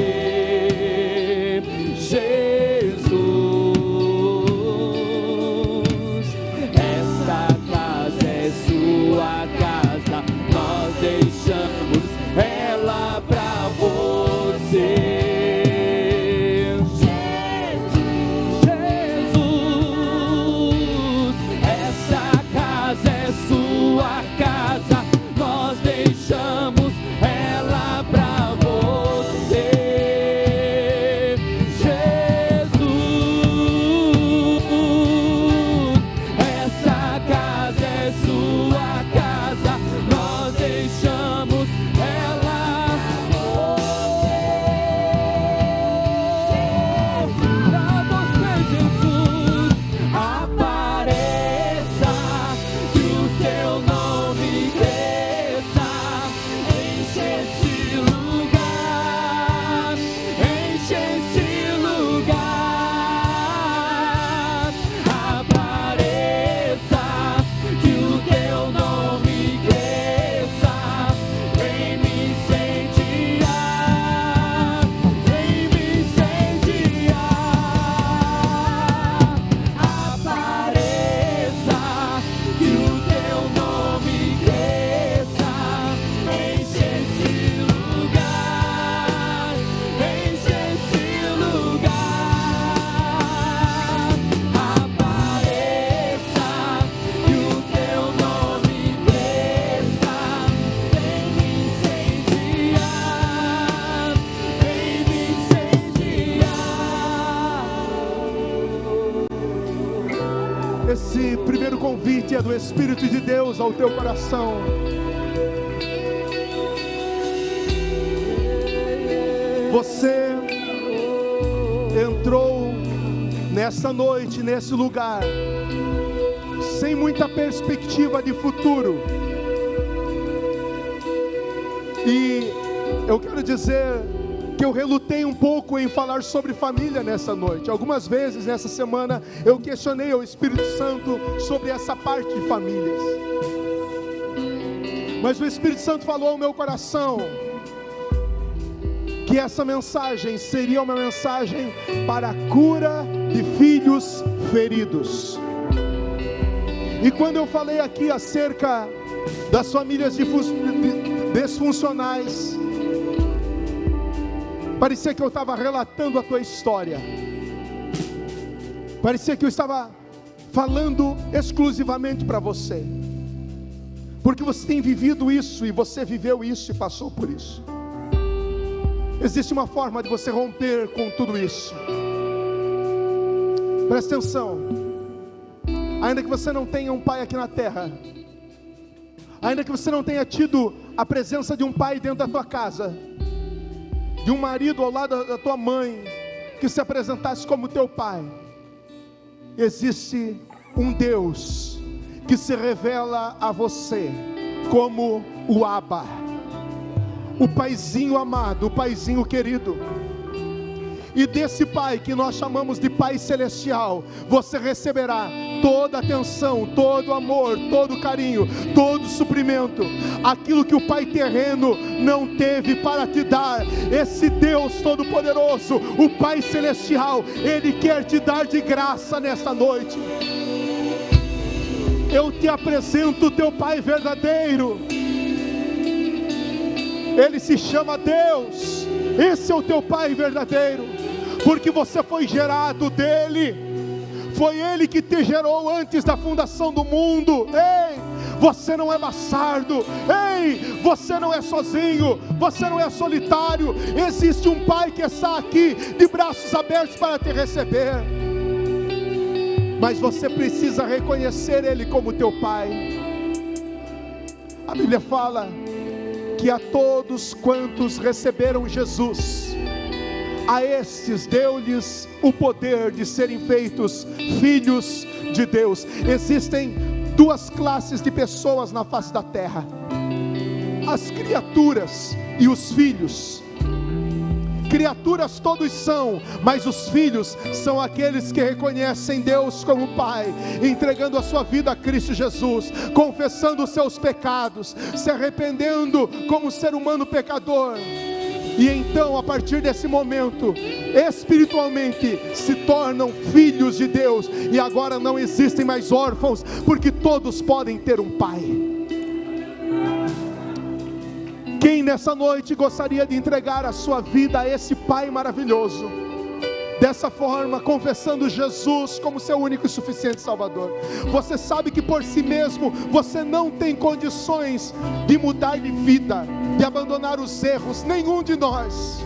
Jesus. Esse primeiro convite é do Espírito de Deus ao teu coração. Você entrou nessa noite, nesse lugar, sem muita perspectiva de futuro. E eu quero dizer que eu relutei um pouco em falar sobre família nessa noite. Algumas vezes nessa semana eu questionei ao Espírito Santo sobre essa parte de famílias. Mas o Espírito Santo falou ao meu coração que essa mensagem seria uma mensagem para a cura de filhos feridos. E quando eu falei aqui acerca das famílias disfuncionais, parecia que eu estava relatando a tua história. Parecia que eu estava falando exclusivamente para você. Porque você tem vivido isso, e você viveu isso e passou por isso. Existe uma forma de você romper com tudo isso. Presta atenção. Ainda que você não tenha um pai aqui na terra, ainda que você não tenha tido a presença de um pai dentro da tua casa, de um marido ao lado da tua mãe, que se apresentasse como teu pai, existe um Deus que se revela a você como o Abba, o paizinho amado, o paizinho querido. E desse pai que nós chamamos de Pai Celestial, você receberá toda a atenção, todo o amor, todo o carinho, todo o suprimento, aquilo que o pai terreno não teve para te dar. Esse Deus Todo-Poderoso, o Pai Celestial, Ele quer te dar de graça nesta noite. Eu te apresento o teu Pai verdadeiro. Ele se chama Deus. Esse é o teu Pai verdadeiro, porque você foi gerado dele. Foi Ele que te gerou antes da fundação do mundo. Ei, você não é bastardo. Ei, você não é sozinho. Você não é solitário. Existe um Pai que está aqui de braços abertos para te receber. Mas você precisa reconhecer Ele como teu Pai. A Bíblia fala que a todos quantos receberam Jesus, a estes deu-lhes o poder de serem feitos filhos de Deus. Existem duas classes de pessoas na face da terra: as criaturas e os filhos. Criaturas todos são, mas os filhos são aqueles que reconhecem Deus como Pai, entregando a sua vida a Cristo Jesus, confessando os seus pecados, se arrependendo como ser humano pecador. E então, a partir desse momento, espiritualmente se tornam filhos de Deus. E agora não existem mais órfãos, porque todos podem ter um pai. Quem nessa noite gostaria de entregar a sua vida a esse Pai maravilhoso? Dessa forma, confessando Jesus como seu único e suficiente Salvador. Você sabe que por si mesmo você não tem condições de mudar de vida, de abandonar os erros, nenhum de nós.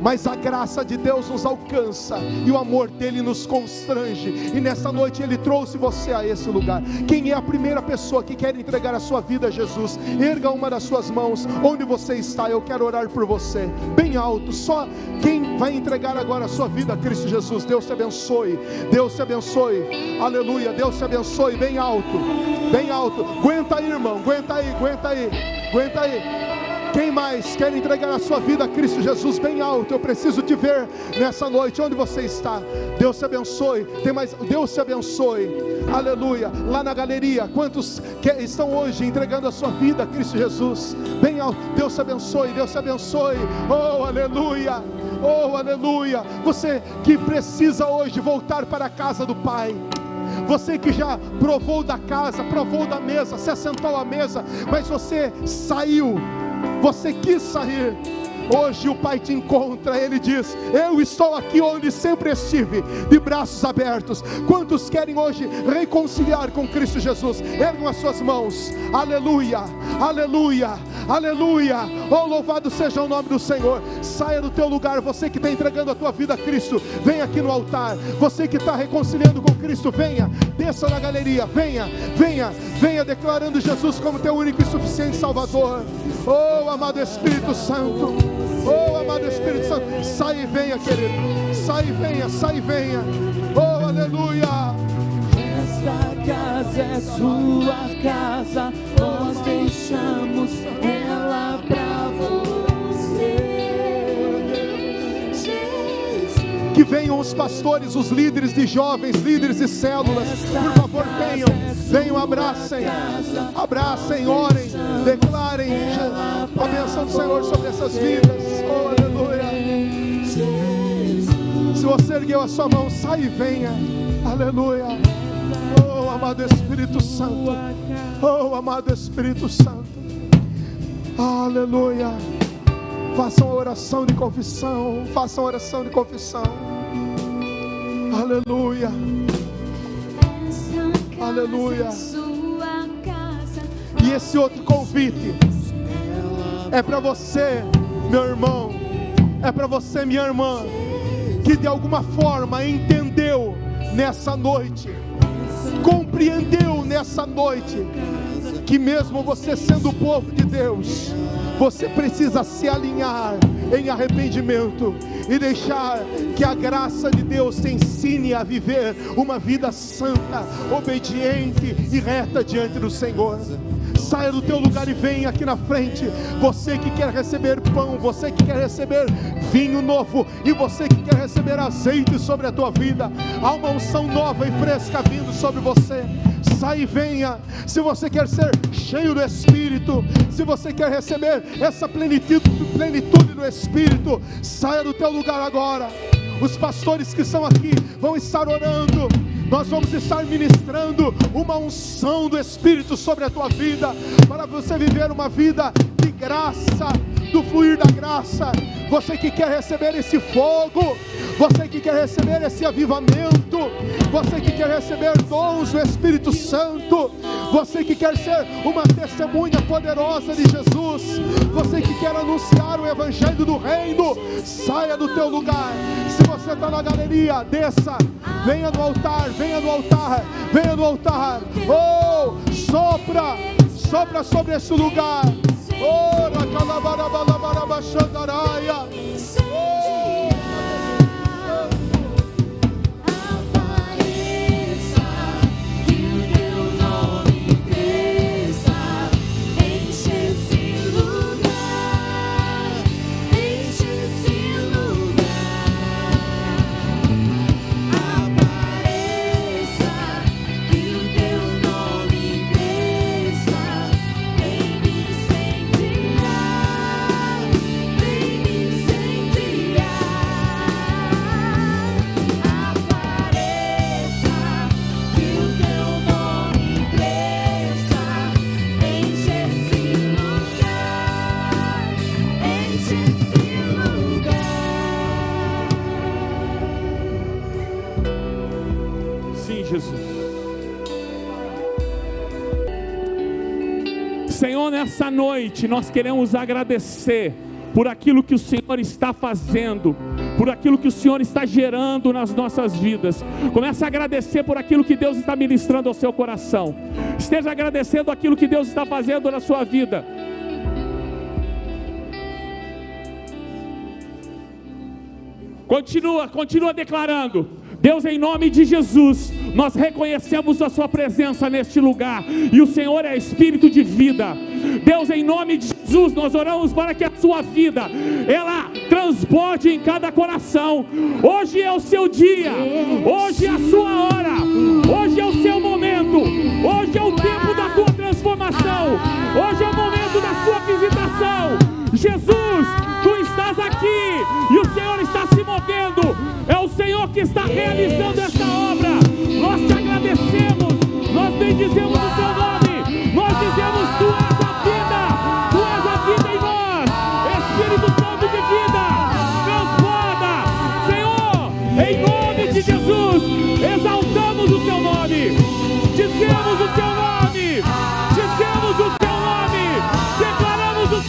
Mas a graça de Deus nos alcança e o amor dele nos constrange. E nessa noite Ele trouxe você a esse lugar. Quem é a primeira pessoa que quer entregar a sua vida a Jesus? Erga uma das suas mãos onde você está. Eu quero orar por você, bem alto. Só quem vai entregar agora a sua vida a Cristo Jesus. Deus te abençoe. Deus te abençoe. Aleluia. Deus te abençoe. Bem alto. Bem alto. Aguenta aí, irmão. Aguenta aí. Aguenta aí. Aguenta aí. Quem mais quer entregar a sua vida a Cristo Jesus? Bem alto, eu preciso te ver nessa noite, onde você está. Deus te abençoe. Tem mais? Deus te abençoe. Aleluia. Lá na galeria, quantos estão hoje entregando a sua vida a Cristo Jesus? Bem alto. Deus te abençoe. Deus te abençoe. Oh, aleluia. Oh, aleluia. Você que precisa hoje voltar para a casa do Pai. Você que já provou da casa, provou da mesa, se assentou à mesa, mas você saiu. Você quis sair. Hoje o Pai te encontra. Ele diz: eu estou aqui onde sempre estive, de braços abertos. Quantos querem hoje reconciliar com Cristo Jesus? Ergam as suas mãos. Aleluia, aleluia, Aleluia. Oh, louvado seja o nome do Senhor. Saia do teu lugar, você que está entregando a tua vida a Cristo, venha aqui no altar. Você que está reconciliando com Cristo, venha, desça na galeria, venha declarando Jesus como teu único e suficiente Salvador. Oh, amado Espírito Santo, oh, amado Espírito Santo, sai e venha, querido, sai e venha, oh, aleluia. Esta casa é sua casa, nós deixamos ela pra você. Que venham os pastores, os líderes de jovens, líderes de células, por favor, venham, abracem, orem, declarem a bênção do Senhor sobre essas vidas. Oh, aleluia. Se você ergueu a sua mão, sai e venha, aleluia. Oh, amado Espírito Santo, oh, amado Espírito Santo, aleluia. Façam oração de confissão, aleluia, aleluia. E esse outro convite é para você, meu irmão, é para você, minha irmã, que de alguma forma entendeu nessa noite, compreendeu nessa noite, que mesmo você sendo o povo de Deus, você precisa se alinhar em arrependimento e deixar que a graça de Deus te ensine a viver uma vida santa, obediente e reta diante do Senhor. Saia do teu lugar e venha aqui na frente. Você que quer receber pão, você que quer receber vinho novo, e você que quer receber azeite sobre a tua vida. Há uma unção nova e fresca vindo sobre você. Sai e venha. Se você quer ser cheio do Espírito, se você quer receber essa plenitude do Espírito, saia do teu lugar agora. Os pastores que estão aqui vão estar orando. Nós vamos estar ministrando uma unção do Espírito sobre a tua vida, para você viver uma vida de graça, do fluir da graça. Você que quer receber esse fogo, você que quer receber esse avivamento, você que quer receber dons do Espírito Santo, você que quer ser uma testemunha poderosa de Jesus, você que quer anunciar o Evangelho do Reino, saia do teu lugar. Se você está na galeria, desça, venha no altar, venha no altar, venha no altar. Oh, sopra sobre esse lugar. Oh, Rakalabarabalabarabaxandaraia. Oh, Senhor, nessa noite nós queremos agradecer por aquilo que o Senhor está fazendo, por aquilo que o Senhor está gerando nas nossas vidas. Comece a agradecer por aquilo que Deus está ministrando ao seu coração. Esteja agradecendo aquilo que Deus está fazendo na sua vida. Continua declarando. Deus, em nome de Jesus, nós reconhecemos a sua presença neste lugar, e o Senhor é Espírito de vida. Deus, em nome de Jesus, nós oramos para que a sua vida, ela transborde em cada coração. Hoje é o seu dia, hoje é a sua hora, hoje é o seu momento, hoje é o tempo da tua transformação, hoje é o momento da sua visitação. Jesus, tu estás aqui, e o Senhor está se movendo. É o Senhor que está realizando esta obra. Nós te agradecemos, nós bendizemos o teu nome, nós dizemos: tu és a vida em nós. Espírito Santo de vida, transborda, Senhor, em nome de Jesus. Exaltamos o teu nome, dizemos o teu nome, declaramos o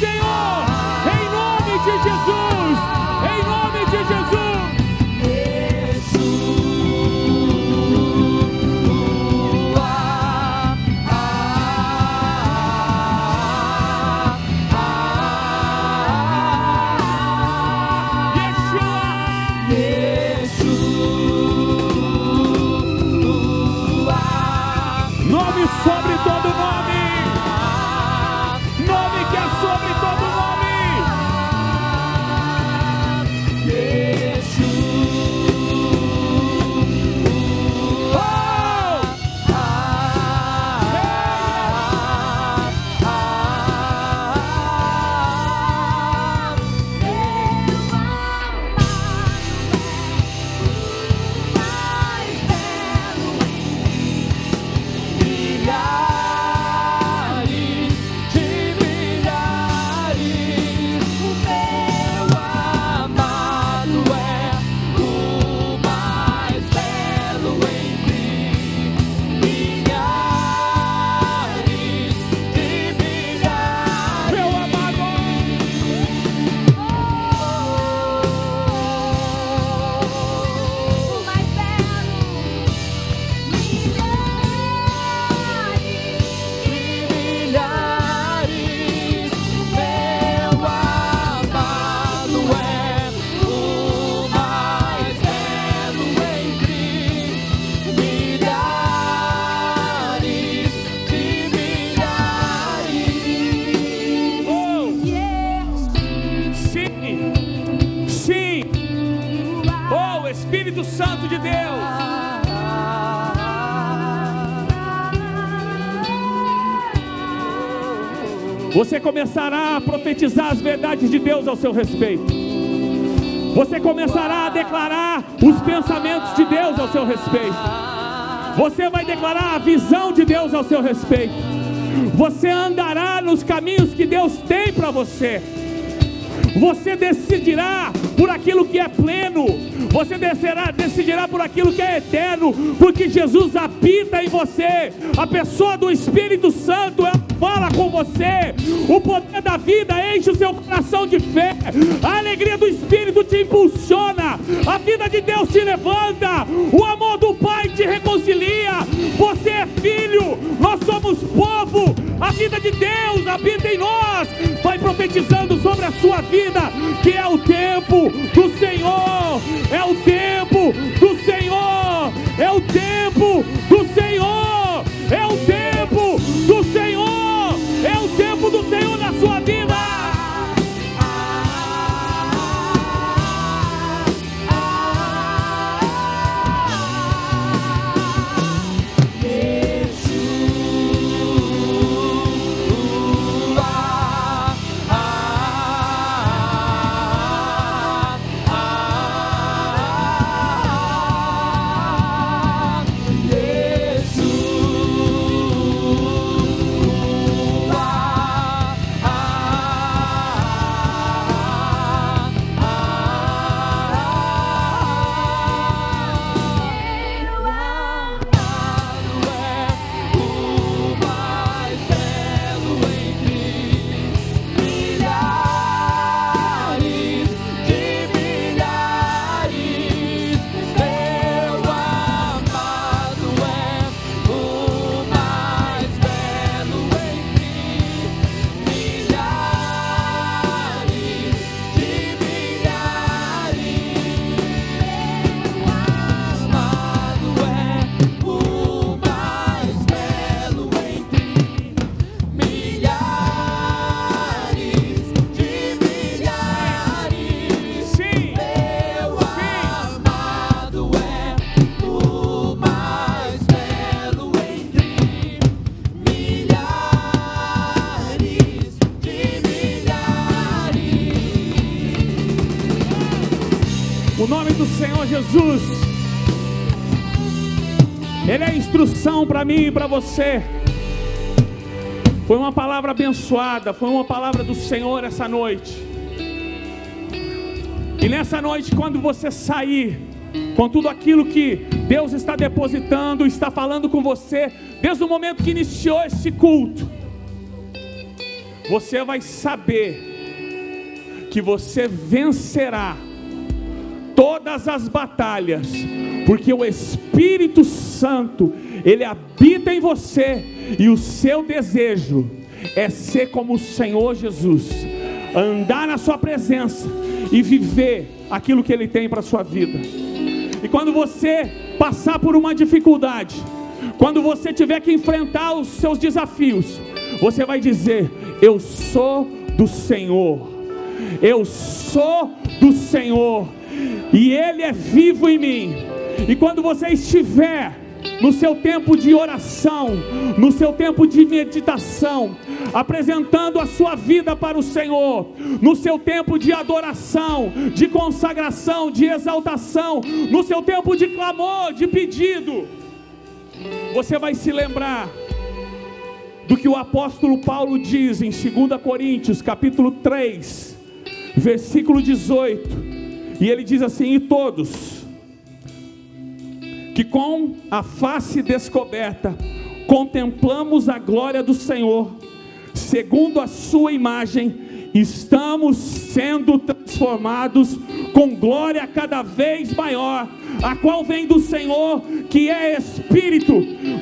Santo de Deus. Você começará a profetizar as verdades de Deus ao seu respeito. Você começará a declarar os pensamentos de Deus ao seu respeito. Você vai declarar a visão de Deus ao seu respeito. Você andará nos caminhos que Deus tem para você. Você decidirá por aquilo que é pleno. Você decidirá por aquilo que é eterno, porque Jesus habita em você. A pessoa do Espírito Santo, ela fala com você. O poder da vida enche o seu coração de fé. A alegria do Espírito te impulsiona. A vida de Deus te levanta. O amor do Pai te reconcilia. Você é filho, nós somos povo. A vida de Deus habita em nós. Vai profetizando sobre a sua vida, que é o tempo do Senhor. É o tempo do Senhor. É o tempo do Senhor. É o tempo do Senhor. É o tempo do Senhor na sua vida. O nome do Senhor Jesus, Ele é instrução para mim e para você. Foi uma palavra abençoada, foi uma palavra do Senhor essa noite. E nessa noite, quando você sair com tudo aquilo que Deus está depositando, está falando com você, desde o momento que iniciou esse culto, você vai saber que você vencerá todas as batalhas, porque o Espírito Santo, Ele habita em você, e o seu desejo é ser como o Senhor Jesus, andar na sua presença e viver aquilo que Ele tem para a sua vida. E quando você passar por uma dificuldade, quando você tiver que enfrentar os seus desafios, você vai dizer: eu sou do Senhor, eu sou do Senhor, e Ele é vivo em mim. E quando você estiver no seu tempo de oração, no seu tempo de meditação, apresentando a sua vida para o Senhor, no seu tempo de adoração, de consagração, de exaltação, no seu tempo de clamor, de pedido, você vai se lembrar do que o apóstolo Paulo diz em 2 Coríntios capítulo 3, versículo 18, e ele diz assim: e todos que com a face descoberta contemplamos a glória do Senhor, segundo a sua imagem, estamos sendo transformados com glória cada vez maior, a qual vem do Senhor, que é Espírito.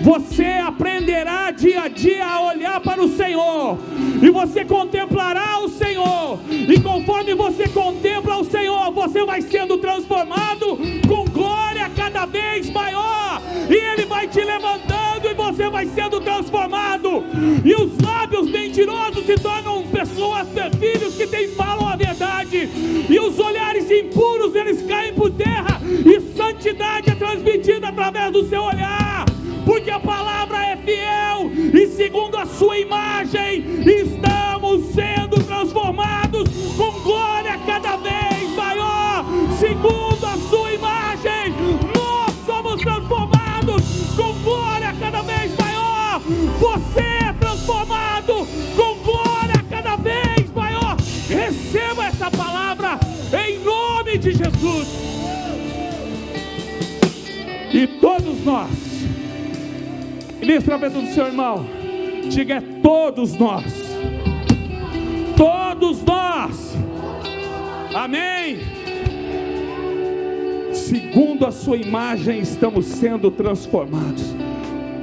Você aprenderá dia a dia a olhar para o Senhor, e você contemplará o Senhor, e conforme você contempla o Senhor, você vai sendo transformado com glória cada vez maior, e Ele vai te levantando, e você vai sendo transformado, e os lábios mentirosos se tornam pessoas, filhos que falam a verdade, e os olhares impuros eles caem por terra, e identidade é transmitida através do seu olhar, porque a palavra é fiel, e segundo a sua imagem, estamos sendo transformados com glória cada vez maior. Segundo a sua imagem, nós somos transformados com glória cada vez maior. Você é transformado com glória cada vez maior. Receba essa palavra em nome de Jesus. E todos nós, ministra a vida do seu irmão, diga: é todos nós, todos nós, amém. Segundo a sua imagem estamos sendo transformados.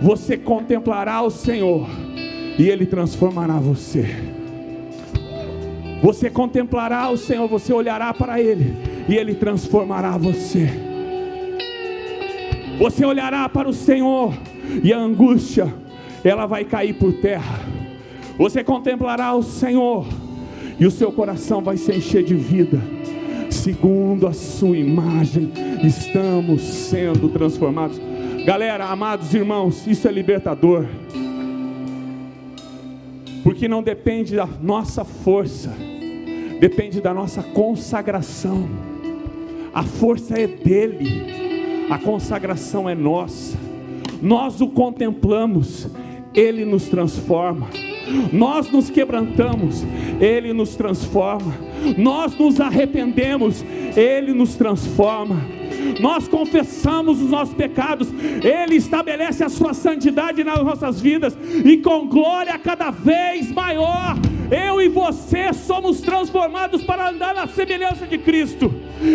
Você contemplará o Senhor e Ele transformará você. Você contemplará o Senhor, você olhará para Ele e Ele transformará você. Você olhará para o Senhor e a angústia, ela vai cair por terra. Você contemplará o Senhor e o seu coração vai se encher de vida. Segundo a sua imagem estamos sendo transformados. Galera, amados irmãos, isso é libertador, porque não depende da nossa força, depende da nossa consagração. A força é dele, a consagração é nossa. Nós o contemplamos, Ele nos transforma. Nós nos quebrantamos, Ele nos transforma. Nós nos arrependemos, Ele nos transforma. Nós confessamos os nossos pecados, Ele estabelece a sua santidade nas nossas vidas, e com glória cada vez maior, eu e você somos transformados para andar na semelhança de Cristo.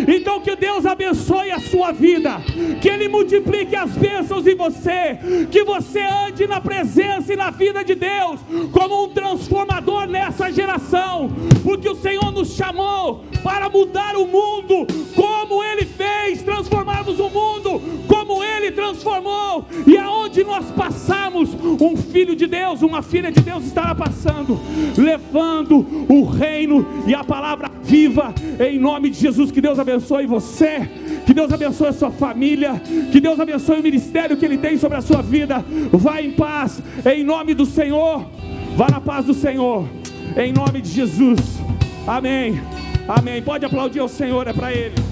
Então que Deus abençoe a sua vida, que Ele multiplique as bênçãos em você, que você ande na presença e na vida de Deus como um transformador nessa geração, porque o Senhor nos chamou para mudar o mundo como Ele fez, transformarmos o mundo como Ele transformou. E aonde nós passarmos, um filho de Deus, uma filha de Deus estará passando, levando o reino e a palavra viva, em nome de Jesus. Que Deus abençoe você, que Deus abençoe a sua família, que Deus abençoe o ministério que Ele tem sobre a sua vida. Vá em paz, em nome do Senhor. Vá na paz do Senhor, em nome de Jesus. Amém, amém. Pode aplaudir ao Senhor, é para Ele.